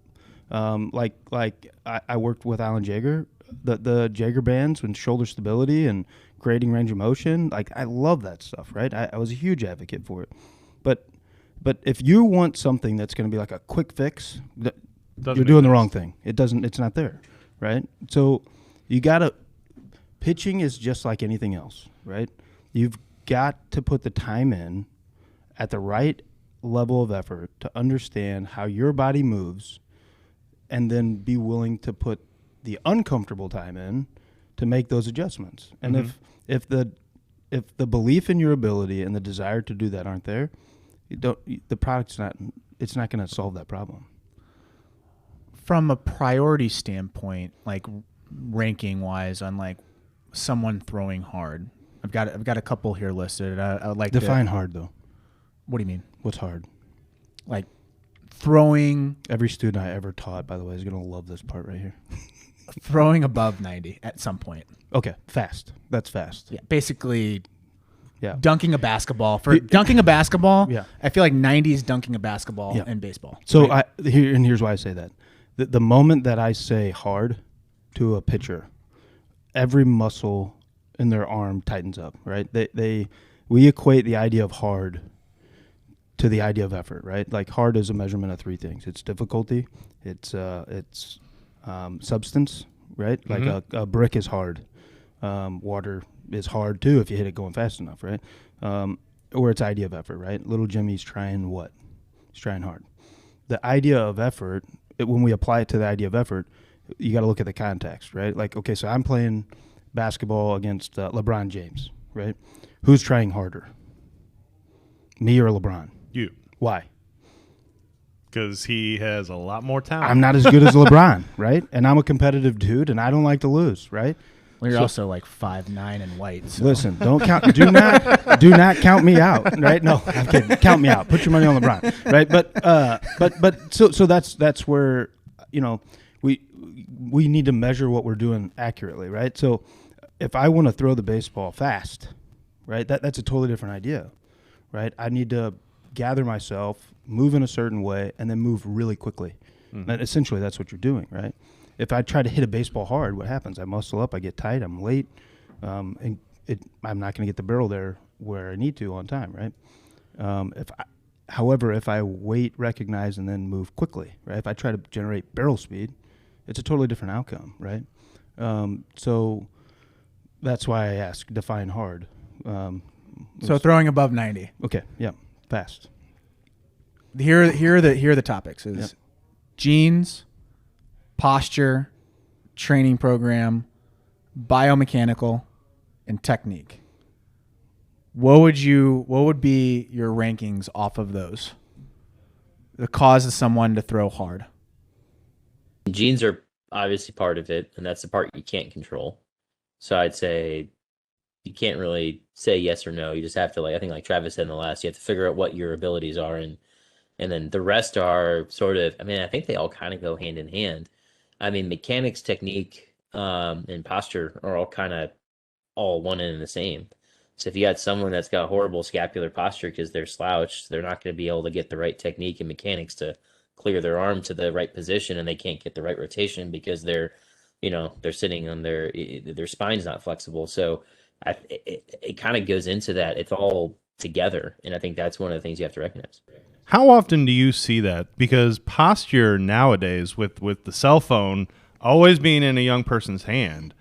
I worked with Alan Jaeger, the Jaeger bands and shoulder stability and creating range of motion. Like, I love that stuff, right? I was a huge advocate for it. But if you want something that's going to be like a quick fix, you're doing the wrong thing. It's not there, right? So you gotta. Pitching is just like anything else, right? You've got to put the time in at the right level of effort to understand how your body moves, and then be willing to put the uncomfortable time in to make those adjustments. And if the belief in your ability and the desire to do that aren't there, the product's not going to solve that problem. From a priority standpoint, like ranking wise, on like someone throwing hard, I've got a couple here listed. I would like define hard though. What do you mean? What's hard? Like throwing. Every student I ever taught, by the way, is going to love this part right here. Throwing above 90 at some point. Okay, fast. That's fast. Yeah, basically. Yeah. Dunking a basketball. For dunking a basketball, yeah. I feel like 90 is dunking a basketball in baseball. So right? here's why I say that. The moment that I say hard to a pitcher, every muscle in their arm tightens up, right? We equate the idea of hard to the idea of effort, right? Like hard is a measurement of three things. It's difficulty, it's substance, right? Like a brick is hard. Water is hard too if you hit it going fast enough, right? Or it's idea of effort, right? Little Jimmy's trying what? He's trying hard. The idea of effort, when we apply it to the idea of effort, you got to look at the context, right? Like, okay, so I'm playing basketball against LeBron James, right? Who's trying harder? Me or LeBron? You. Why? Because he has a lot more talent. I'm not as good as LeBron, right? And I'm a competitive dude, and I don't like to lose, right? Well, you're also like 5'9" and white. So. Listen, don't count. Do not count me out, right? No, I'm kidding. Count me out. Put your money on LeBron, right? But so that's where we need to measure what we're doing accurately, right? So if I want to throw the baseball fast, right, that's a totally different idea, right? I need to gather myself, move in a certain way, and then move really quickly. And essentially, that's what you're doing, right? If I try to hit a baseball hard, what happens? I muscle up, I get tight, I'm late, and I'm not going to get the barrel there where I need to on time, right? However, if I wait, recognize, and then move quickly, right? If I try to generate barrel speed, it's a totally different outcome, right? So that's why I ask, define hard. So throwing above 90. Okay, yeah, fast. Here are the topics: is genes, posture, training program, biomechanical, and technique. What would be your rankings off of those? The cause of someone to throw hard. Genes are obviously part of it, and that's the part you can't control. So I'd say you can't really say yes or no. You just have to, I think like Travis said in the last, you have to figure out what your abilities are, and then the rest are sort of, I think they all kind of go hand in hand. Mechanics, technique, and posture are all kind of all one and the same. So if you got someone that's got horrible scapular posture because they're slouched, they're not going to be able to get the right technique and mechanics to clear their arm to the right position, and they can't get the right rotation because they're sitting on their spine's not flexible. So it kind of goes into that. It's all together, and I think that's one of the things you have to recognize. How often do you see that? Because posture nowadays, with the cell phone always being in a young person's hand,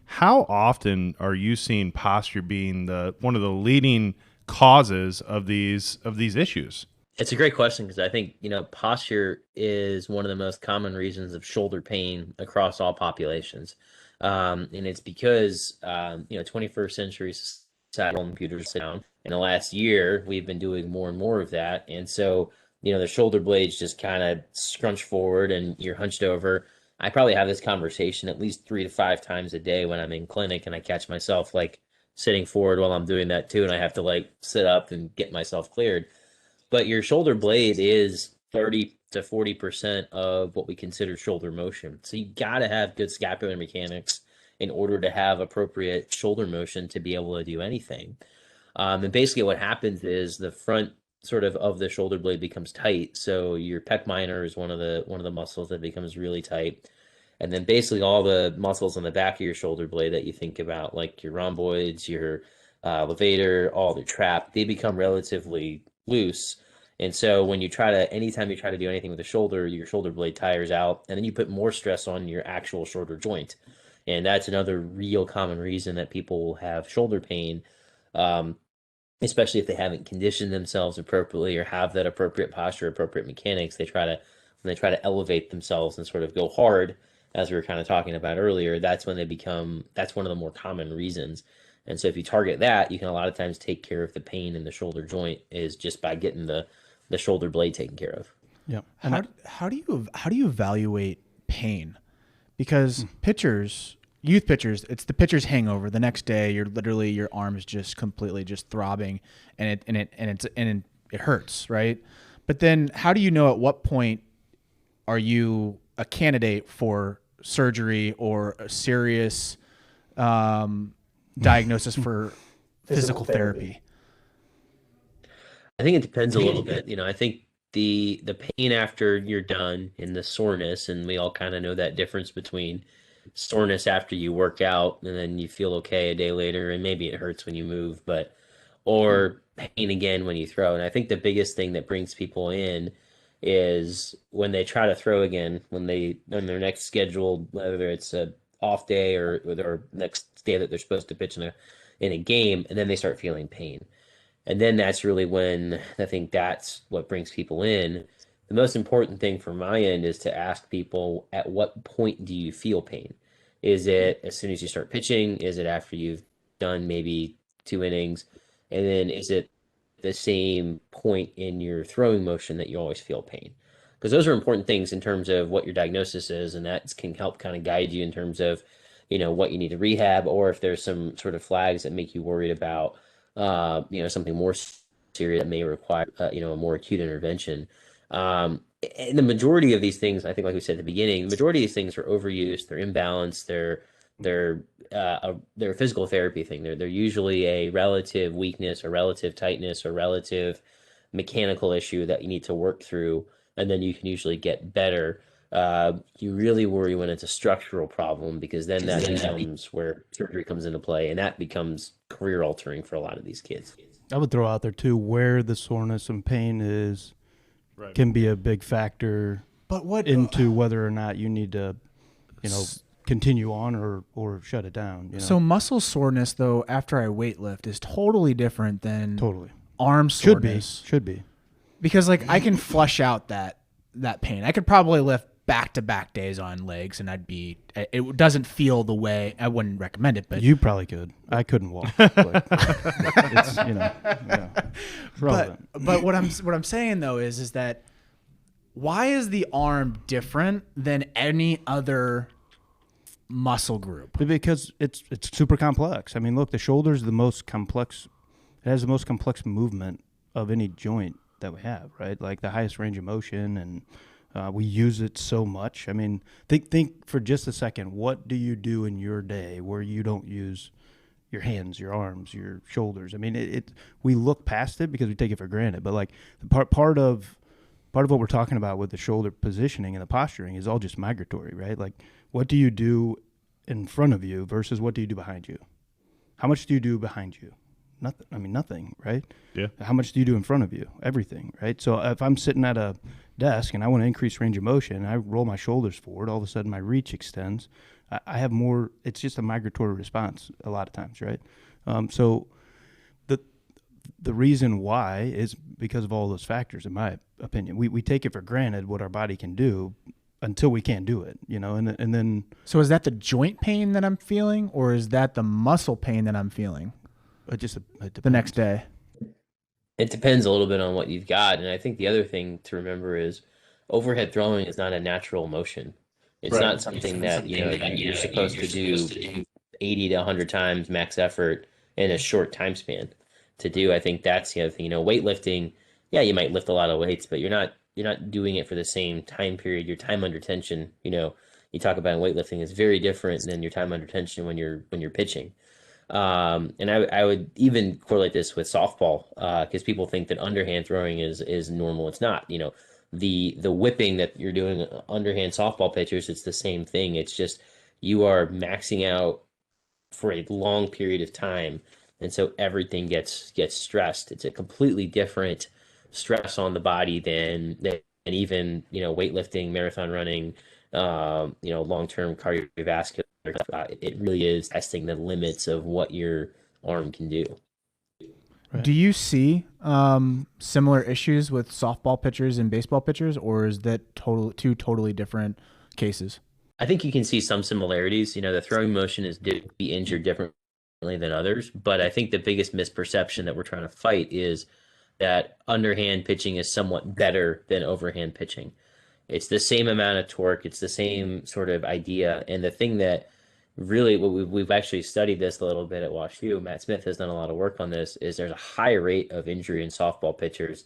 how often are you seeing posture being one of the leading causes of these issues? It's a great question, because I think posture is one of the most common reasons of shoulder pain across all populations, and it's because 21st century society, computers sit down. In the last year, we've been doing more and more of that. And so, the shoulder blades just kind of scrunch forward and you're hunched over. I probably have this conversation at least 3 to 5 times a day when I'm in clinic, and I catch myself sitting forward while I'm doing that too. And I have to sit up and get myself cleared. But your shoulder blade is 30 to 40% of what we consider shoulder motion. So you got to have good scapular mechanics in order to have appropriate shoulder motion to be able to do anything. And basically what happens is the front sort of the shoulder blade becomes tight. So your pec minor is one of the muscles that becomes really tight. And then basically all the muscles on the back of your shoulder blade that you think about, like your rhomboids, your levator, all the trap, they become relatively loose. And so anytime you try to do anything with the shoulder, your shoulder blade tires out, and then you put more stress on your actual shoulder joint. And that's another real common reason that people have shoulder pain. especially if they haven't conditioned themselves appropriately or have that appropriate posture, appropriate mechanics. When they try to elevate themselves and sort of go hard, as we were kind of talking about earlier, that's when that's one of the more common reasons. And so if you target that, you can a lot of times take care of the pain in the shoulder joint is just by getting the shoulder blade taken care of. Yeah. How do you evaluate pain? Because youth pitchers, it's the pitcher's hangover. The next day, your arm is just completely just throbbing, and it hurts, right? But then, how do you know at what point are you a candidate for surgery or a serious diagnosis for physical therapy? I think it depends a little bit. I think the pain after you're done and the soreness, and we all kind of know that difference between soreness after you work out and then you feel okay a day later, and maybe it hurts when you move, or pain again when you throw. And I think the biggest thing that brings people in is when they try to throw again, on their next scheduled, whether it's a off day or their next day that they're supposed to pitch in a game, and then they start feeling pain. And then that's really when I think that's what brings people in. The most important thing from my end is to ask people, at what point do you feel pain? Is it as soon as you start pitching? Is it after you've done maybe 2 innings? And then is it the same point in your throwing motion that you always feel pain? Because those are important things in terms of what your diagnosis is, and that can help kind of guide you in terms of, what you need to rehab, or if there's some sort of flags that make you worried about, something more serious that may require, a more acute intervention. And the majority of these things, I think, like we said at the beginning, the majority of these things are overused, they're imbalanced, they're a physical therapy thing. They're usually a relative weakness or relative tightness or relative mechanical issue that you need to work through, and then you can usually get better. You really worry when it's a structural problem, because then that becomes where surgery comes into play, and that becomes career altering for a lot of these kids. I would throw out there too, where the soreness and pain is can be a big factor into whether or not you need to, continue on or shut it down. So muscle soreness, though, after I weightlift is totally different than arm soreness. Should be. Because I can flush out that pain. I could probably lift back-to-back days on legs, and it doesn't feel the way. I wouldn't recommend it, but you probably could. I couldn't walk. But it's relevant. But what I'm saying though is that why is the arm different than any other muscle group? Because it's super complex. I mean, look, the shoulder's the most complex. It has the most complex movement of any joint that we have, right? Like the highest range of motion, and we use it so much. I mean, think for just a second, what do you do in your day where you don't use your hands, your arms, your shoulders? I mean, we look past it because we take it for granted. But like the part of what we're talking about with the shoulder positioning and the posturing is all just migratory, right? Like, what do you do in front of you versus what do you do behind you? How much do you do behind you? Nothing. I mean, nothing, right? Yeah. How much do you do in front of you? Everything, right? So if I'm sitting at a desk and I want to increase range of motion, and I roll my shoulders forward, all of a sudden my reach extends. I have more. It's just a migratory response a lot of times, right? So the reason why is because of all those factors, in my opinion. We take it for granted what our body can do until we can't do it, and then. So is that the joint pain that I'm feeling, or is that the muscle pain that I'm feeling? It The next day. It depends a little bit on what you've got. And I think the other thing to remember is overhead throwing is not a natural motion. It's not something that, you're supposed to do 80 to 100 times max effort in a short time span to do. I think that's the other thing. Weightlifting, yeah, you might lift a lot of weights, but you're not doing it for the same time period. Your time under tension, you talk about in weightlifting is very different than your time under tension when you're pitching. And I would even correlate this with softball, because people think that underhand throwing is normal. It's not. The whipping that you're doing underhand softball pitchers, it's the same thing. It's just you are maxing out for a long period of time, and so everything gets stressed. It's a completely different stress on the body than even weightlifting, marathon running, long-term cardiovascular. It really is testing the limits of what your arm can do. Do you see similar issues with softball pitchers and baseball pitchers, or is that two totally different cases? I think you can see some similarities. The throwing motion is be injured differently than others, but I think the biggest misperception that we're trying to fight is that underhand pitching is somewhat better than overhand pitching. It's the same amount of torque, it's the same sort of idea. And the thing that really, what we've actually studied this a little bit at WashU, Matt Smith has done a lot of work on this, is there's a high rate of injury in softball pitchers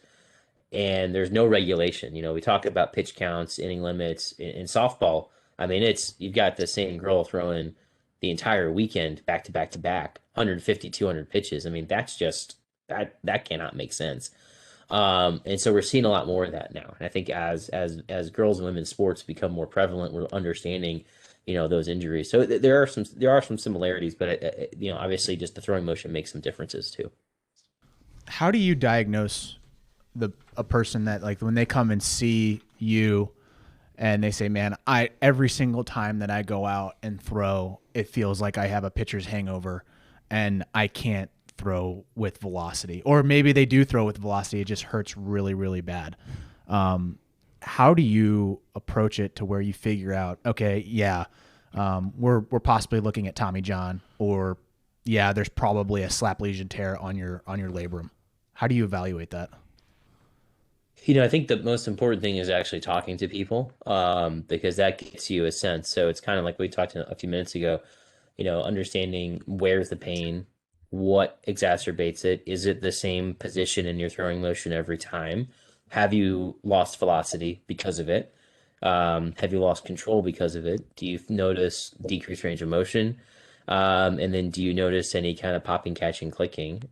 and there's no regulation. We talk about pitch counts, inning limits in softball. I mean, you've got the same girl throwing the entire weekend back to back to back, 150, 200 pitches. I mean, that's just that cannot make sense. And so we're seeing a lot more of that now. And I think as girls and women's sports become more prevalent, we're understanding, those injuries. So there are some similarities, but obviously just the throwing motion makes some differences too. How do you diagnose a person that, like, when they come and see you and they say, man, every single time that I go out and throw, it feels like I have a pitcher's hangover and I can't throw with velocity, or maybe they do throw with velocity, it just hurts really, really bad. How do you approach it to where you figure out, okay, yeah, we're possibly looking at Tommy John, or yeah, there's probably a slap lesion tear on your labrum? How do you evaluate that? I think the most important thing is actually talking to people, because that gets you a sense. So it's kind of like we talked a few minutes ago, understanding where's the pain, what exacerbates it. Is it the same position in your throwing motion every time? Have you lost velocity because of it? Have you lost control because of it? Do you notice decreased range of motion? And then do you notice any kind of popping, catching, clicking?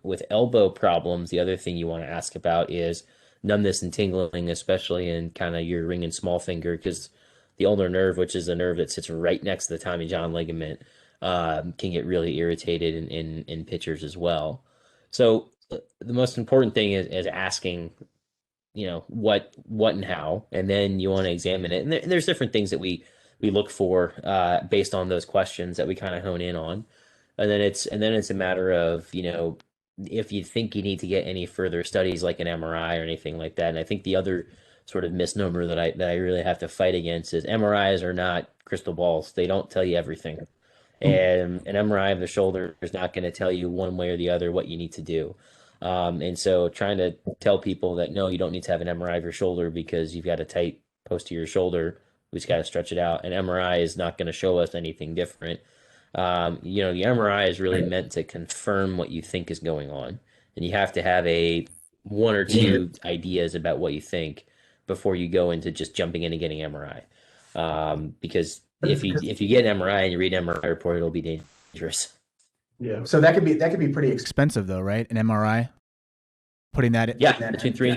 With elbow problems, the other thing you want to ask about is numbness and tingling, especially in kind of your ring and small finger, because the ulnar nerve, which is a nerve that sits right next to the Tommy John ligament, can get really irritated in pitchers as well. So the most important thing is asking, what and how, and then you want to examine it. And there's different things that we look for based on those questions that we kind of hone in on. And then it's a matter of, if you think you need to get any further studies like an MRI or anything like that. And I think the other sort of misnomer that I really have to fight against is MRIs are not crystal balls. They don't tell you everything. And an MRI of the shoulder is not going to tell you one way or the other what you need to do. And so trying to tell people that, no, you don't need to have an MRI of your shoulder because you've got a tight posterior shoulder. We just got to stretch it out. An MRI is not going to show us anything different. The MRI is really meant to confirm what you think is going on. And you have to have one or two ideas about what you think before you go into just jumping in and getting MRI. Because if you get an MRI and you read an MRI report, it'll be dangerous. Yeah. So that could be pretty expensive though, right? An MRI, putting that in. Yeah, between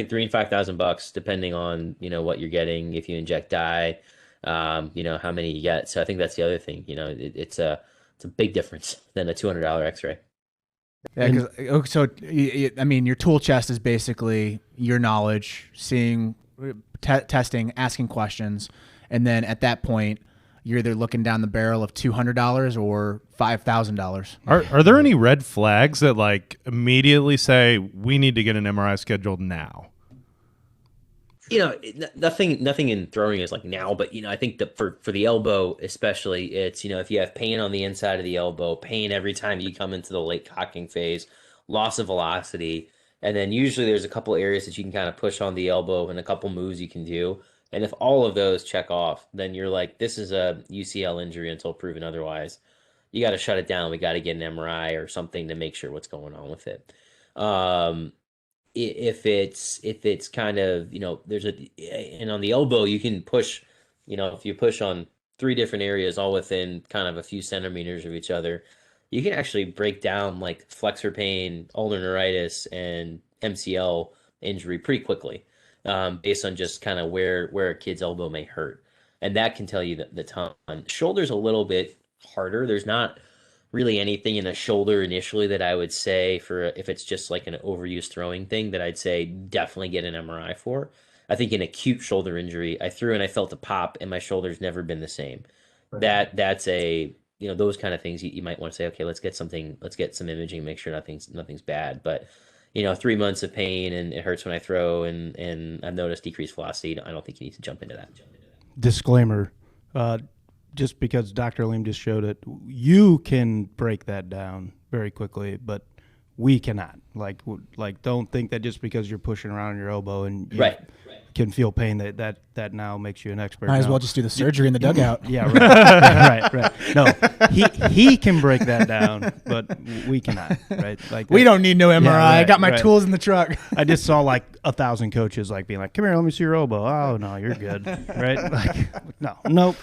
$3,000 and $5,000, depending on what you're getting. If you inject dye, how many you get. So I think that's the other thing. It's a big difference than a $200 X-ray. Yeah, I mean, your tool chest is basically your knowledge, seeing, testing, asking questions, and then at that point, you're either looking down the barrel of $200 or $5,000. Are there any red flags that like immediately say we need to get an MRI scheduled now? Nothing in throwing is like now, but I think that for the elbow especially, it's if you have pain on the inside of the elbow, pain every time you come into the late cocking phase, loss of velocity, and then usually there's a couple areas that you can kind of push on the elbow and a couple moves you can do. And if all of those check off, then you're like, this is a UCL injury until proven otherwise. You got to shut it down. We got to get an MRI or something to make sure what's going on with it. If it's kind of, and on the elbow, you can push, if you push on 3 different areas, all within kind of a few centimeters of each other, you can actually break down like flexor pain, ulnar neuritis, and MCL injury pretty quickly. Based on just kind of where a kid's elbow may hurt. And that can tell you the ton. Shoulder's a little bit harder. There's not really anything in the shoulder initially that I would say if it's just like an overuse throwing thing that I'd say definitely get an MRI for. I think an acute shoulder injury, I threw and I felt a pop and my shoulder's never been the same. Right. That's a those kind of things you might want to say, okay, let's get some imaging, make sure nothing's bad. But 3 months of pain and it hurts when I throw and I've noticed decreased velocity. I don't think you need to jump into that. Disclaimer, just because Dr. Aleem just showed it, you can break that down very quickly, but we cannot. Like don't think that just because you're pushing around your elbow and you can feel pain that now makes you an expert. Might as well just do the surgery in the dugout. Yeah, right. right. No, he can break that down, but we cannot. Right? Like we don't need no MRI. Yeah, right, I got my right. tools in the truck. I just saw like 1,000 coaches like being like, "Come here, let me see your elbow." Oh no, you're good. Right? Like nope.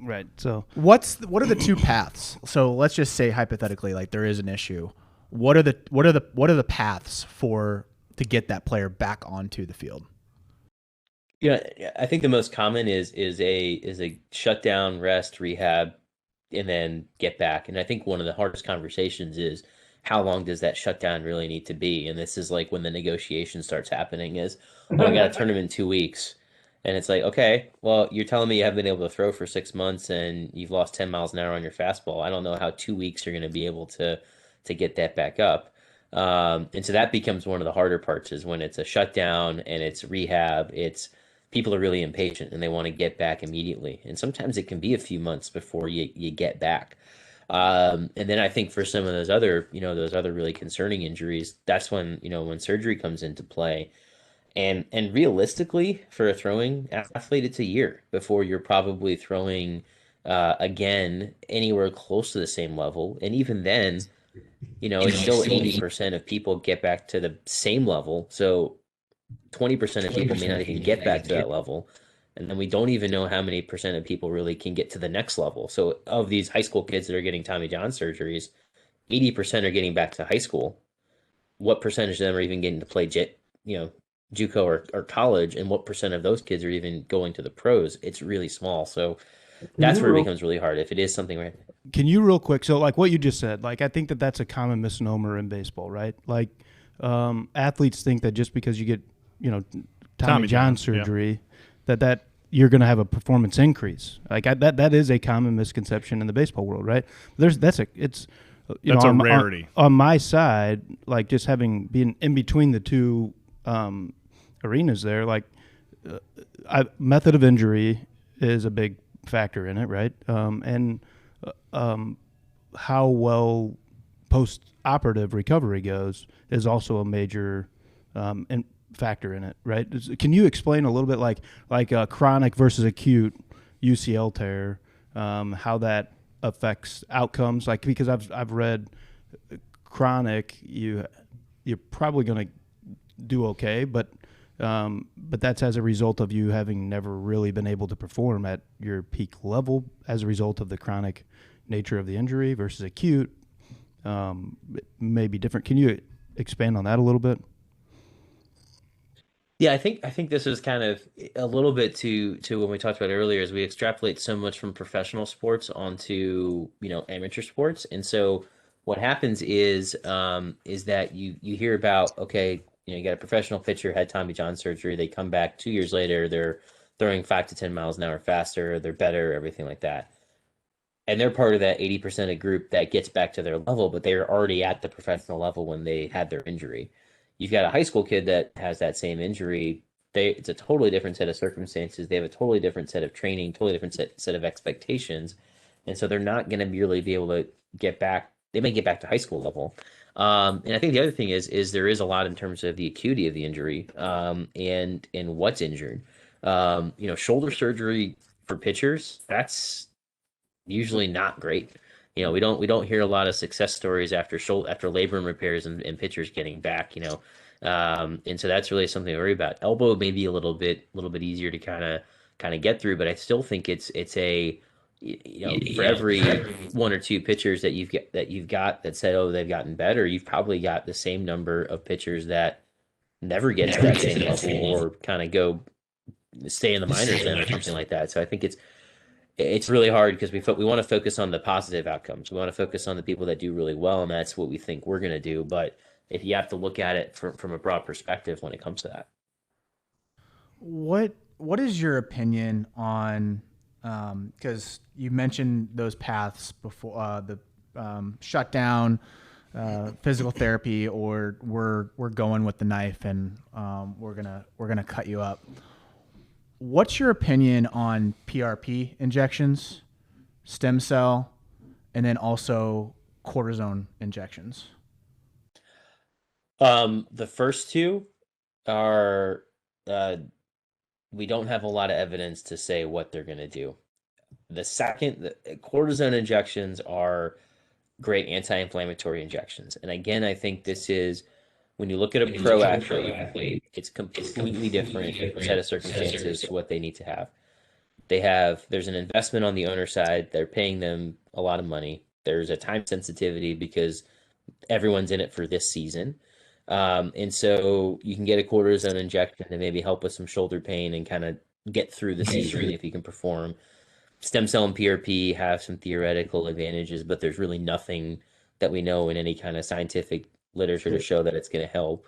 Right. So what are the two paths? So let's just say hypothetically, like there is an issue. What are the paths to get that player back onto the field? Yeah, I think the most common is a shutdown, rest, rehab, and then get back. And I think one of the hardest conversations is how long does that shutdown really need to be? And this is like when the negotiation starts happening is, oh, I got a tournament in 2 weeks. And it's like, okay, well, you're telling me you haven't been able to throw for 6 months and you've lost 10 miles an hour on your fastball. I don't know how 2 weeks you're going to be able to get that back up. And so that becomes one of the harder parts is when it's a shutdown and it's rehab, people are really impatient and they want to get back immediately. And sometimes it can be a few months before you get back. And then I think for some of those other really concerning injuries, that's when surgery comes into play. And realistically, for a throwing athlete, it's a year before you're probably throwing again anywhere close to the same level. And even then, it's still 80% of people get back to the same level. So 20% of people may not even get back to that level. And then we don't even know how many percent of people really can get to the next level. So of these high school kids that are getting Tommy John surgeries, 80% are getting back to high school. What percentage of them are even getting to play JUCO or college? And what percent of those kids are even going to the pros? It's really small. So that's where it becomes really hard. If it is something right. Can you real quick? So like what you just said, like I think that's a common misnomer in baseball, right? Like athletes think that just because you get Tommy John surgery, that you're going to have a performance increase. Like that is a common misconception in the baseball world, right? That's a rarity. On my side, like just being in between the two arenas there, like method of injury is a big factor in it, right? And how well post-operative recovery goes is also a major factor in it, right? Can you explain a little bit like chronic versus acute UCL tear, how that affects outcomes? Like because I've read chronic, you're probably going to do okay, but that's as a result of you having never really been able to perform at your peak level as a result of the chronic nature of the injury versus acute. It may be different. Can you expand on that a little bit? Yeah, I think this is kind of a little bit to when we talked about earlier, is we extrapolate so much from professional sports onto amateur sports, and so what happens is that you hear about, okay, you got a professional pitcher had Tommy John surgery, they come back 2 years later, they're throwing 5 to 10 miles an hour faster, they're better, everything like that. And they're part of that 80% of group that gets back to their level, but they're already at the professional level when they had their injury. You've got a high school kid that has that same injury. It's a totally different set of circumstances. They have a totally different set of training, totally different set of expectations. And so they're not going to really be able to get back. They may get back to high school level. And I think the other thing is there is a lot in terms of the acuity of the injury and what's injured. Shoulder surgery for pitchers, that's usually not great. We don't hear a lot of success stories after labrum repairs and pitchers getting back. And so that's really something to worry about. Elbow may be a little bit easier to kind of get through, but I still think it's a for every one or two pitchers that you've got that said, oh, they've gotten better, you've probably got the same number of pitchers that never get to that same level or kind of go stay in the minors then or something like that. So I think it's really hard because we want to focus on the positive outcomes. We want to focus on the people that do really well, and that's what we think we're going to do. But if you have to look at it from a broad perspective when it comes to that. What is your opinion on because you mentioned those paths before, the shutdown, physical therapy, or we're going with the knife and we're gonna cut you up. What's your opinion on PRP injections, stem cell, and then also cortisone injections? The first two are we don't have a lot of evidence to say what they're going to do. The cortisone injections are great anti-inflammatory injections. And again, I think this is when you look at a pro athlete, it's completely different set of circumstances to what they need to have. There's an investment on the owner side. They're paying them a lot of money. There's a time sensitivity because everyone's in it for this season. And so you can get a cortisone injection to maybe help with some shoulder pain and kind of get through the season if you can perform. Stem cell and PRP have some theoretical advantages, but there's really nothing that we know in any kind of scientific literature to show that it's going to help.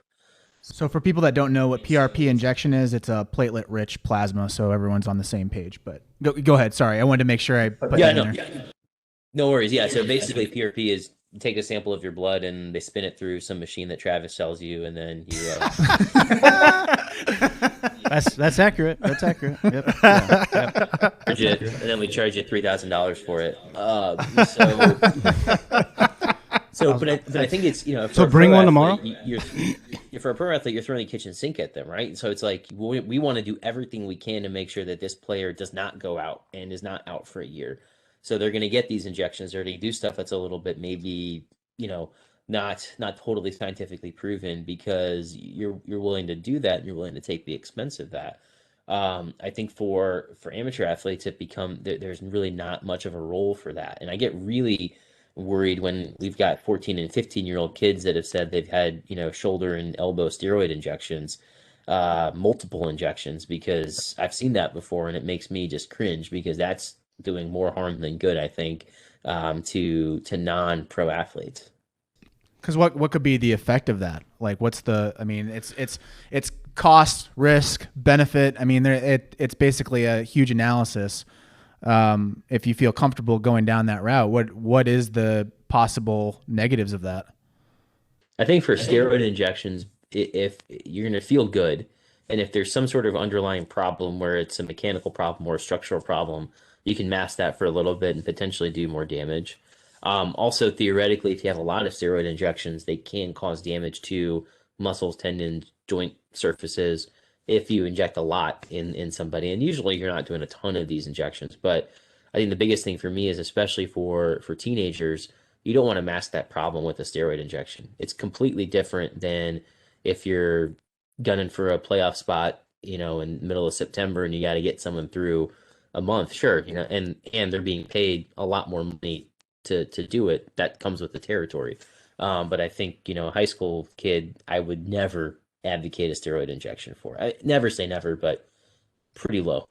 So for people that don't know what PRP injection is, it's a platelet-rich plasma, so everyone's on the same page. But go ahead. Sorry, I wanted to make sure I put that in there. No worries. Yeah, so basically PRP is you take a sample of your blood and they spin it through some machine that Travis sells you, and then you. That's accurate. That's accurate. Yep. Yeah. And then we charge you $3,000 for it. But I think it's So bring one tomorrow. For a pro athlete, you're throwing the kitchen sink at them, right? So it's like we want to do everything we can to make sure that this player does not go out and is not out for a year. So they're going to get these injections. They're going to do stuff that's a little bit maybe not totally scientifically proven because you're willing to do that and you're willing to take the expense of that. I think for amateur athletes, there's really not much of a role for that, and I get really worried when we've got 14 and 15-year-old kids that have said they've had shoulder and elbow steroid injections, multiple injections, because I've seen that before and it makes me just cringe because that's doing more harm than good, I think, to non-pro athletes. Because what could be the effect of that? Like, it's cost, risk, benefit. I mean, it's basically a huge analysis. If you feel comfortable going down that route, what is the possible negatives of that? I think for steroid injections, if you're going to feel good, and if there's some sort of underlying problem where it's a mechanical problem or a structural problem, you can mask that for a little bit and potentially do more damage. Also, theoretically, if you have a lot of steroid injections, they can cause damage to muscles, tendons, joint surfaces if you inject a lot in somebody. And usually you're not doing a ton of these injections. But I think the biggest thing for me is, especially for teenagers, you don't want to mask that problem with a steroid injection. It's completely different than if you're gunning for a playoff spot, in the middle of September and you got to get someone through a month. Sure, and they're being paid a lot more money to do it. That comes with the territory. But I think, a high school kid, I would never advocate a steroid injection for. I never say never, but pretty low.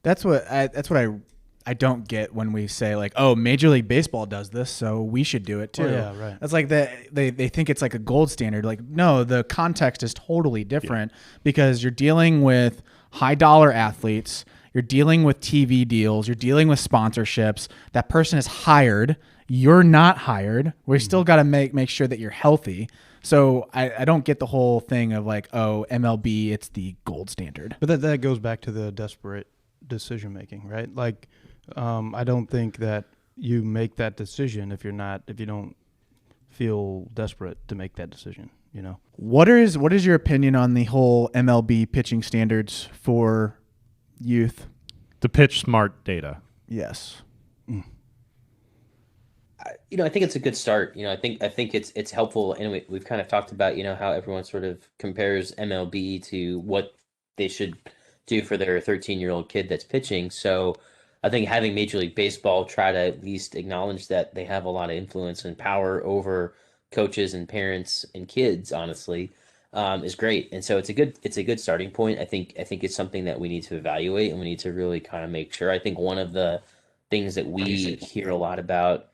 That's what I don't get when we say like, oh, Major League Baseball does this, so we should do it too. Oh, yeah, right. That's like they think it's like a gold standard. Like, no, the context is totally different because you're dealing with high dollar athletes. You're dealing with TV deals. You're dealing with sponsorships. That person is hired. You're not hired. We still got to make sure that you're healthy. So I don't get the whole thing of like, oh, MLB, it's the gold standard. But that goes back to the desperate decision making, right? Like, I don't think that you make that decision if you don't feel desperate to make that decision. What is your opinion on the whole MLB pitching standards for youth? The pitch smart data. Yes. I think it's a good start. I think it's helpful, and we've kind of talked about how everyone sort of compares MLB to what they should do for their 13-year-old kid that's pitching. So I think having Major League Baseball try to at least acknowledge that they have a lot of influence and power over coaches and parents and kids, honestly, is great. And so it's a good starting point. I think it's something that we need to evaluate and we need to really kind of make sure. I think one of the things that we hear a lot about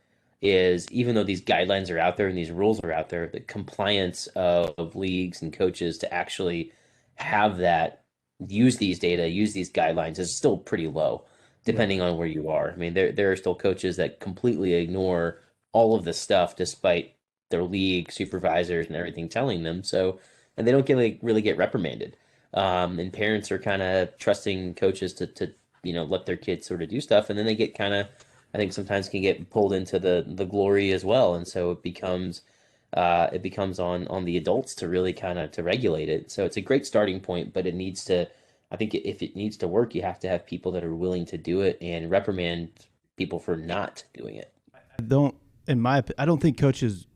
is, even though these guidelines are out there and these rules are out there, the compliance of leagues and coaches to actually have that, use these data, use these guidelines is still pretty low. depending on where you are. I mean, there are still coaches that completely ignore all of this stuff despite their league supervisors and everything telling them. So, and they don't really get reprimanded. And parents are kind of trusting coaches to let their kids sort of do stuff, and then they get kind of, I think sometimes can get pulled into the glory as well, and so it becomes on the adults to really kind of to regulate it. So it's a great starting point, but it needs to. I think if it needs to work, you have to have people that are willing to do it and reprimand people for not doing it. I don't think coaches,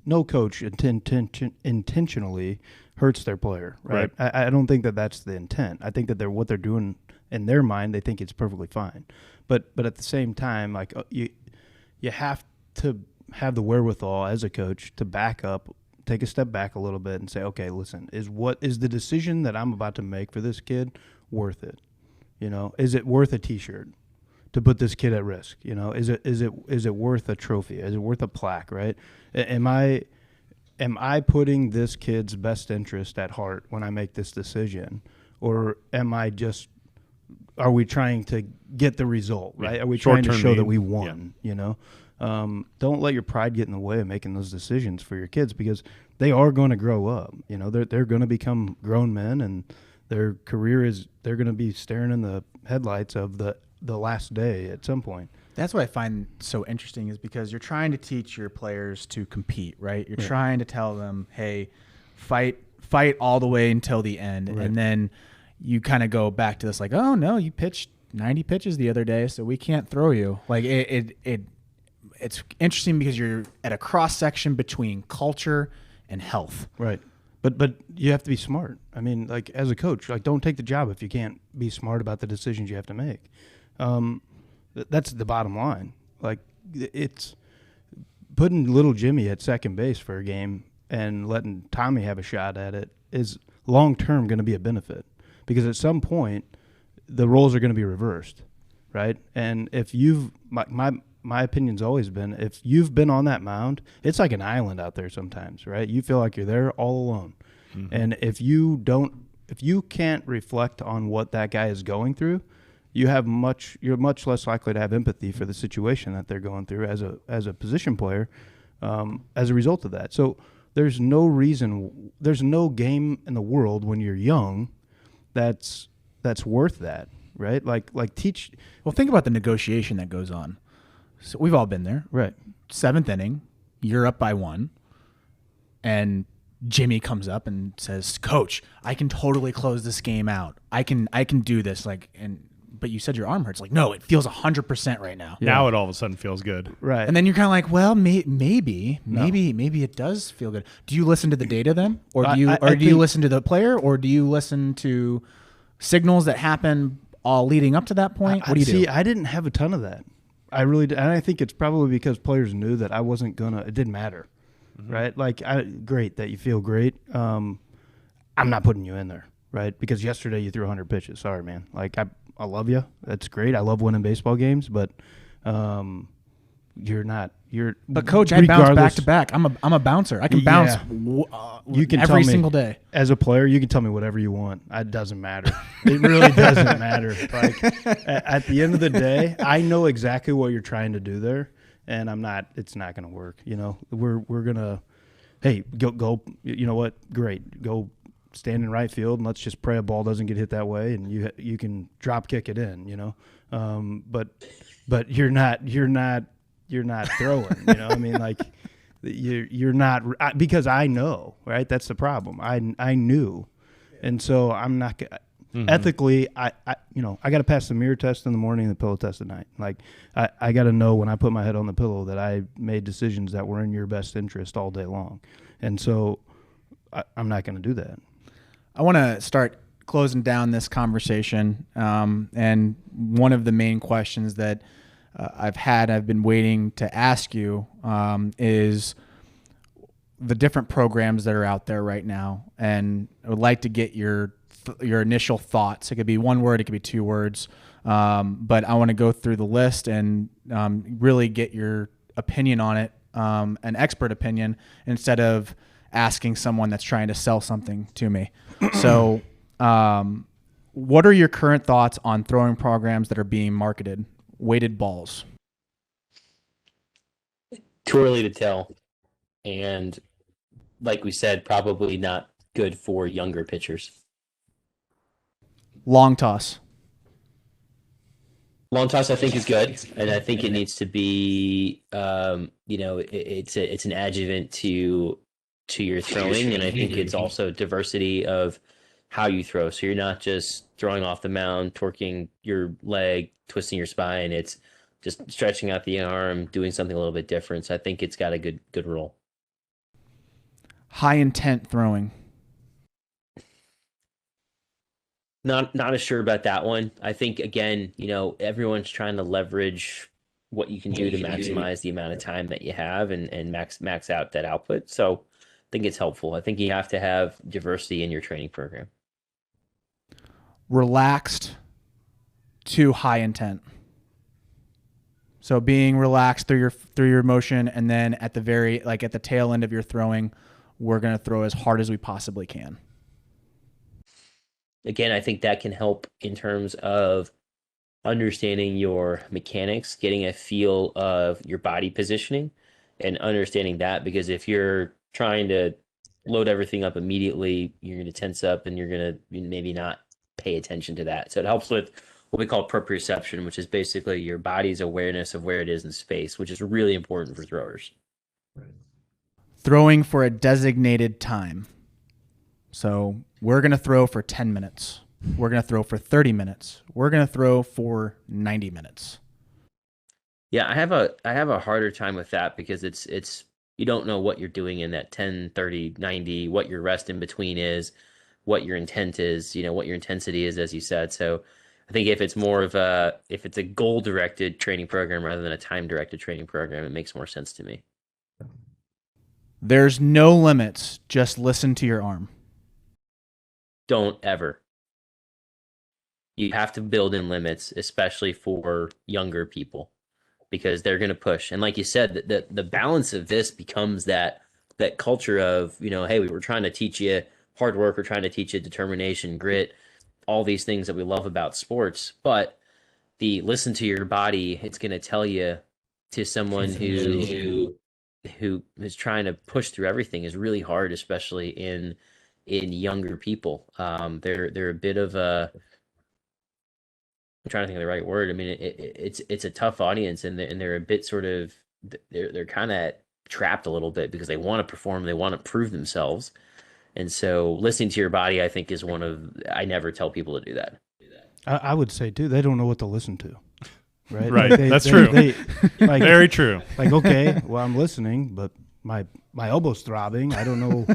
no coach intentionally hurts their player, right? I don't think that that's the intent. I think that what they're doing in their mind, they think it's perfectly fine. But at the same time, like you have to have the wherewithal as a coach to back up, take a step back a little bit and say, okay, listen, is the decision that I'm about to make for this kid worth it? Is it worth a T-shirt to put this kid at risk? Is it worth a trophy? Is it worth a plaque? Right? Am I putting this kid's best interest at heart when I make this decision, or are we trying to get the result? Right? Are we trying to show that we won? Yeah. Don't let your pride get in the way of making those decisions for your kids, because they are going to grow up. They're going to become grown men, and their career they're going to be staring in the headlights of the last day at some point. That's what I find so interesting, is because you're trying to teach your players to compete, right? You're trying to tell them, hey, fight all the way until the end. Right. And then you kind of go back to this like, oh no, you pitched 90 pitches the other day, so we can't throw you. Like it's interesting because you're at a cross section between culture and health. Right. But you have to be smart. I mean, like as a coach, like don't take the job if you can't be smart about the decisions you have to make. That's the bottom line. Like it's putting little Jimmy at second base for a game and letting Tommy have a shot at it is long-term going to be a benefit, because at some point the roles are going to be reversed. Right. And if my opinion's always been, if you've been on that mound, it's like an island out there sometimes, right? You feel like you're there all alone. Mm-hmm. And if you can't reflect on what that guy is going through, you're much less likely to have empathy for the situation that they're going through as a position player, as a result of that. So there's no game in the world when you're young that's worth that, right? Like teach. Well, think about the negotiation that goes on. So we've all been there. Right. 7th inning, you're up by 1, and Jimmy comes up and says, "Coach, I can totally close this game out. I can do this." But you said your arm hurts. Like, no, it feels 100% right now. Yeah. Now it all of a sudden feels good. Right. And then you're kind of like, well, maybe it does feel good. Do you listen to the data then, or do you listen to the player, or do you listen to signals that happen all leading up to that point? What do you do? See, I didn't have a ton of that. I really did. And I think it's probably because players knew that I wasn't it didn't matter, right? Like, great that you feel great. I'm not putting you in there, right? Because yesterday you threw 100 pitches. Sorry, man. Like, I love you. That's great. I love winning baseball games, but you're not. But coach, I bounce back to back. I'm a bouncer. I can bounce. You can every single day. As a player, you can tell me whatever you want. It doesn't matter. It really doesn't matter. Like at the end of the day, I know exactly what you're trying to do there, and it's not going to work. We're gonna. Hey, go. You know what? Great. Go stand in right field, and let's just pray a ball doesn't get hit that way, and you can drop kick it in. But you're not throwing, I mean, like you're not, because I know, right? That's the problem. I knew. And so I'm not ethically, I got to pass the mirror test in the morning and the pillow test at night. Like I got to know when I put my head on the pillow that I made decisions that were in your best interest all day long. And so I'm not going to do that. I want to start closing down this conversation. And one of the main questions that I've been waiting to ask you is the different programs that are out there right now, and I would like to get your initial thoughts. It could be one word, it could be 2 words, but I want to go through the list and really get your opinion on it, an expert opinion, instead of asking someone that's trying to sell something to me. So What are your current thoughts on throwing programs that are being marketed? Weighted balls. Too early to tell. And like we said, probably not good for younger pitchers. Long toss. Long toss, I think, is good, and I think it needs to be, it's an adjuvant to your throwing, and I think it's also diversity of how you throw. So you're not just throwing off the mound, torquing your leg, twisting your spine. It's just stretching out the arm, doing something a little bit different. So I think it's got a good role. High intent throwing. Not as sure about that one. I think, again, everyone's trying to leverage what you can do to maximize the amount of time that you have and max out that output. So I think it's helpful. I think you have to have diversity in your training program. Relaxed to high intent. So being relaxed through your motion, and then at the tail end of your throwing, we're going to throw as hard as we possibly can. Again, I think that can help in terms of understanding your mechanics, getting a feel of your body positioning, and understanding that, because if you're trying to load everything up immediately, you're going to tense up and you're going to maybe not pay attention to that. So it helps with what we call proprioception, which is basically your body's awareness of where it is in space, which is really important for throwers. Throwing for a designated time. So we're going to throw for 10 minutes. We're going to throw for 30 minutes. We're going to throw for 90 minutes. Yeah, I have a harder time with that, because it's you don't know what you're doing in that 10, 30, 90, what your rest in between is, what your intent is, what your intensity is, as you said. So I think if it's a goal-directed training program rather than a time-directed training program, it makes more sense to me. There's no limits. Just listen to your arm. Don't ever. You have to build in limits, especially for younger people, because they're going to push. And like you said, the balance of this becomes that culture of, hey, we were trying to teach you hard work, we're trying to teach you determination, grit, all these things that we love about sports. But the listen to your body, it's going to tell you, to someone who is trying to push through everything, is really hard, especially in younger people. They're a bit of a, I'm trying to think of the right word. I mean, it's a tough audience, and they're a bit sort of, they're kind of trapped a little bit, because they want to perform, they want to prove themselves. And so listening to your body, I think, is I never tell people to do that. I would say too, they don't know what to listen to. Right. Right. Like That's true. Like, very true. Like, okay, well, I'm listening, but my elbow's throbbing. I don't know.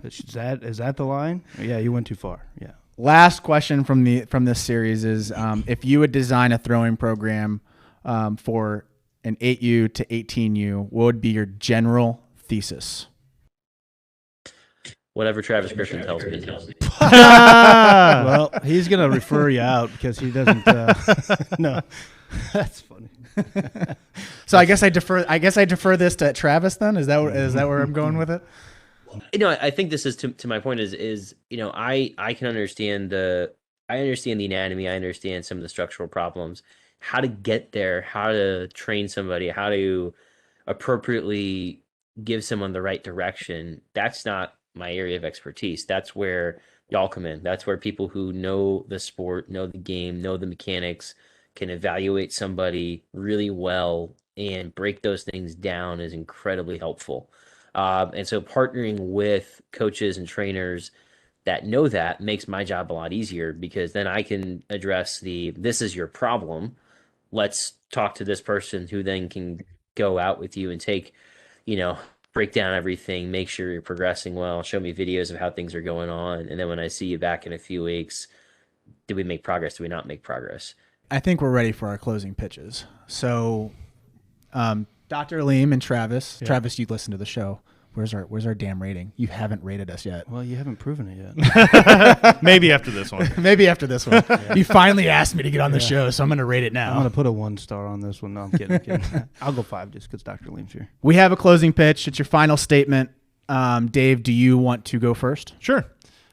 Is that the line? Yeah, you went too far. Yeah. Last question from this series is, if you would design a throwing program for an 8U to 18U, what would be your general thesis? Whatever Travis Griffin tells me. Well, he's gonna refer you out because he doesn't. No, that's funny. So I guess I defer this to Travis. Then is that where I'm going with it? I think this is to my point is I can understand the anatomy, I understand some of the structural problems, how to get there, how to train somebody, how to appropriately give someone the right direction. That's not my area of expertise. That's where y'all come in. That's where people who know the sport, know the game, know the mechanics, can evaluate somebody really well and break those things down is incredibly helpful. And so partnering with coaches and trainers that know that makes my job a lot easier, because then I can address this is your problem. Let's talk to this person who then can go out with you and take, break down everything, make sure you're progressing well, show me videos of how things are going on. And then when I see you back in a few weeks, did we make progress? Did we not make progress? I think we're ready for our closing pitches. So, Dr. Aleem and Travis. Yeah. Travis, you listen to the show. Where's our damn rating? You haven't rated us yet. Well, you haven't proven it yet. Maybe after this one. Maybe after this one. Yeah. You finally asked me to get on the show, so I'm going to rate it now. I'm going to put a 1 star on this one. No, I'm kidding. I'll go 5 just because Dr. Aleem's here. We have a closing pitch. It's your final statement. Dave, do you want to go first? Sure.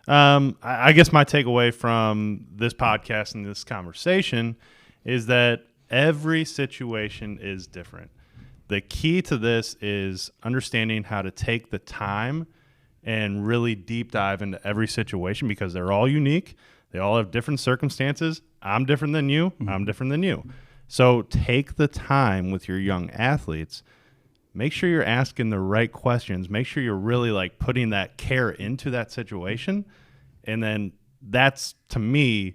I guess my takeaway from this podcast and this conversation is that every situation is different. The key to this is understanding how to take the time and really deep dive into every situation because they're all unique. They all have different circumstances. I'm different than you. I'm different than you. So take the time with your young athletes. Make sure you're asking the right questions. Make sure you're really like putting that care into that situation. And then that's, to me,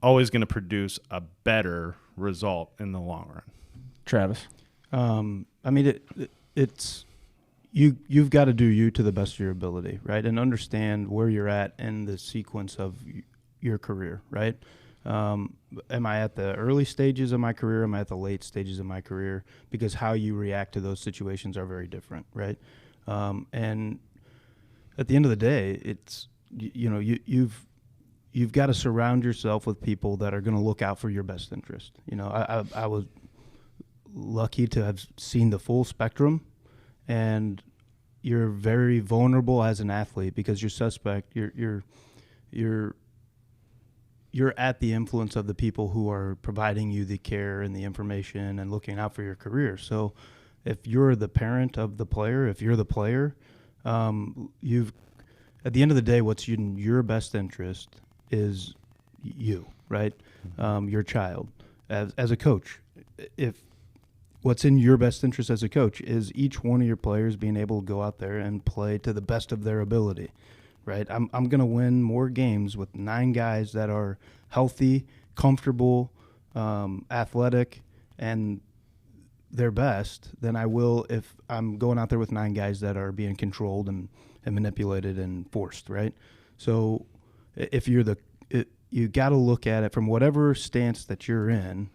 always going to produce a better result in the long run. Travis? I mean, it's you've got to do you to the best of your ability, right? And understand where you're at in the sequence of your career, right? Am I at the early stages of my career? Am I at the late stages of my career? Because how you react to those situations are very different, right? And at the end of the day, it's you've got to surround yourself with people that are going to look out for your best interest. You know, I was lucky to have seen the full spectrum, and you're very vulnerable as an athlete because you're suspect. You're at the influence of the people who are providing you the care and the information and looking out for your career. So if you're the parent of the player, if you're the player, at the end of the day, what's in your best interest is you, right? Your child. As a coach, if what's in your best interest as a coach is each one of your players being able to go out there and play to the best of their ability. Right, I'm going to win more games with 9 guys that are healthy, comfortable, athletic, and their best than I will if I'm going out there with 9 guys that are being controlled and manipulated and forced. Right, so if you're you got to look at it from whatever stance that you're in.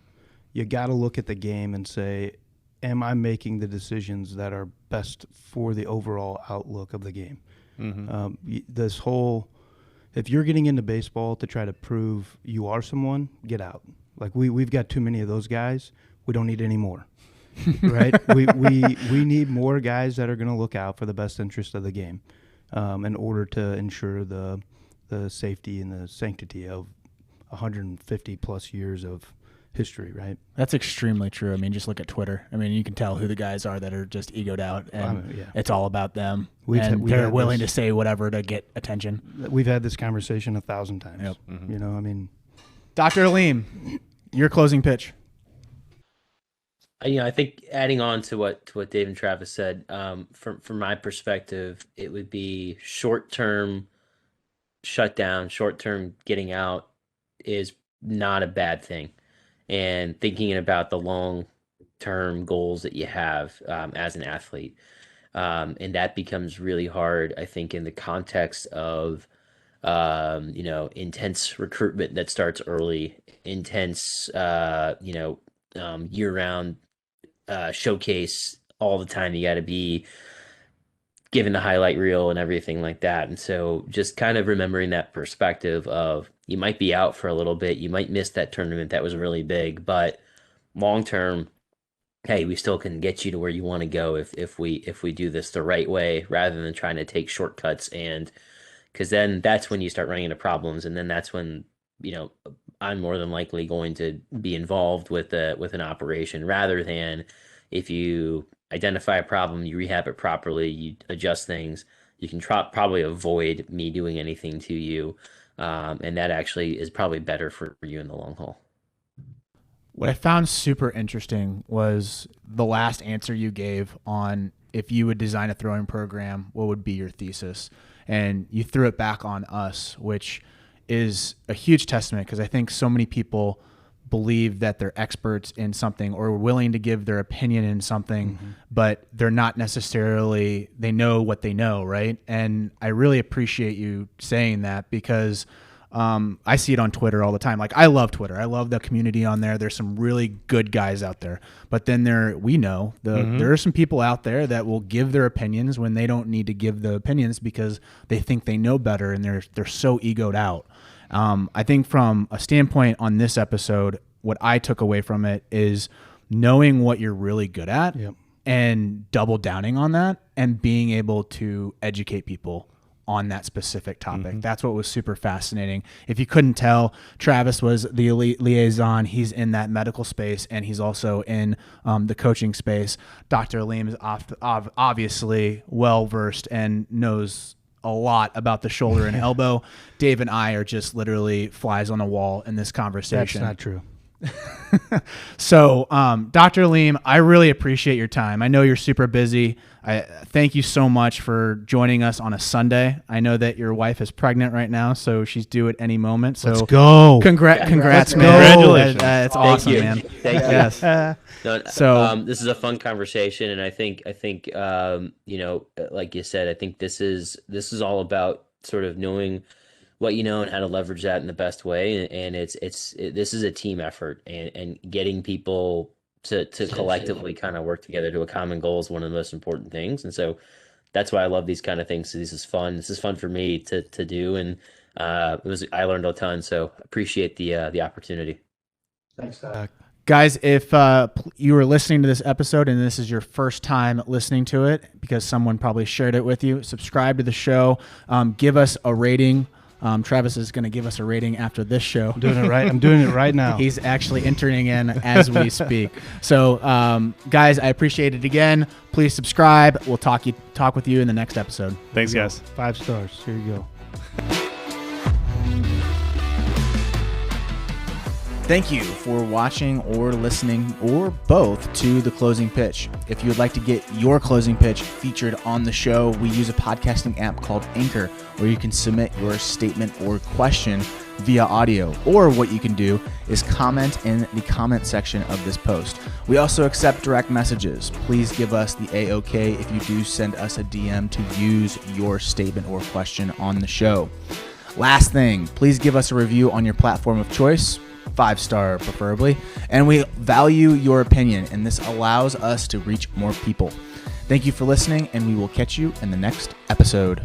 You got to look at the game and say, am I making the decisions that are best for the overall outlook of the game? Mm-hmm. This whole, if you're getting into baseball to try to prove you are someone, get out. Like we've got too many of those guys. We don't need any more, right? we need more guys that are going to look out for the best interest of the game, in order to ensure the safety and the sanctity of 150 plus years of history, right? That's extremely true. I mean, just look at Twitter. I mean, you can tell who the guys are that are just egoed out, and it's all about them. They're willing to say whatever to get attention. We've had this conversation 1,000 times. Yep. Mm-hmm. You know, I mean, Dr. Aleem, your closing pitch. I think adding on to what Dave and Travis said, from my perspective, it would be short-term shutdown, short-term getting out is not a bad thing. And thinking about the long-term goals that you have as an athlete. And that becomes really hard, I think, in the context of, intense recruitment that starts early, intense, year-round showcase all the time. You got to be given the highlight reel and everything like that. And so just kind of remembering that perspective of you might be out for a little bit, you might miss that tournament that was really big, but long term, hey, we still can get you to where you want to go if we do this the right way rather than trying to take shortcuts. And because then that's when you start running into problems, and then that's when I'm more than likely going to be involved with an operation rather than if you identify a problem, you rehab it properly, you adjust things, you can probably avoid me doing anything to you. And that actually is probably better for you in the long haul. What I found super interesting was the last answer you gave on if you would design a throwing program, what would be your thesis? And you threw it back on us, which is a huge testament because I think so many people believe that they're experts in something or willing to give their opinion in something, but they're not necessarily, they know what they know, right? And I really appreciate you saying that because I see it on Twitter all the time. Like, I love Twitter. I love the community on there. There's some really good guys out there. But then there are some people out there that will give their opinions when they don't need to give the opinions because they think they know better and they're so egoed out. I think from a standpoint on this episode, what I took away from it is knowing what you're really good at and double downing on that and being able to educate people on that specific topic. That's what was super fascinating. If you couldn't tell, Travis was the elite liaison. He's in that medical space, and he's also in the coaching space. Dr. Aleem is obviously well-versed and knows a lot about the shoulder and elbow. Dave and I are just literally flies on a wall in this conversation. That's not true. So, Dr. Aleem, I really appreciate your time. I know you're super busy. I thank you so much for joining us on a Sunday. I know that your wife is pregnant right now, so she's due at any moment. So Let's go. Congrats, man. Congratulations. It's awesome, you. man. Thank you. Yes. No, So- this is a fun conversation, and I think you know, like you said, I think this is all about sort of knowing what you know and how to leverage that in the best way. And this is a team effort, and getting people to collectively kind of work together to a common goal is one of the most important things. And so that's why I love these kind of things. So this is fun. This is fun for me to do, and I learned a ton. So appreciate the opportunity. Thanks, Doc. Guys, if you were listening to this episode and this is your first time listening to it because someone probably shared it with you, subscribe to the show. Give us a rating. Travis is going to give us a rating after this show. I'm doing it right. I'm doing it right now. He's actually entering in as we speak. So, guys, I appreciate it again. Please subscribe. We'll talk with you in the next episode. Thanks, guys. 5 stars. Here you go. Thank you for watching or listening or both to The Closing Pitch. If you would like to get your closing pitch featured on the show, we use a podcasting app called Anchor, where you can submit your statement or question via audio. Or what you can do is comment in the comment section of this post. We also accept direct messages. Please give us the A-OK if you do send us a DM to use your statement or question on the show. Last thing, please give us a review on your platform of choice. 5-star preferably, and we value your opinion, and this allows us to reach more people. Thank you for listening, and we will catch you in the next episode.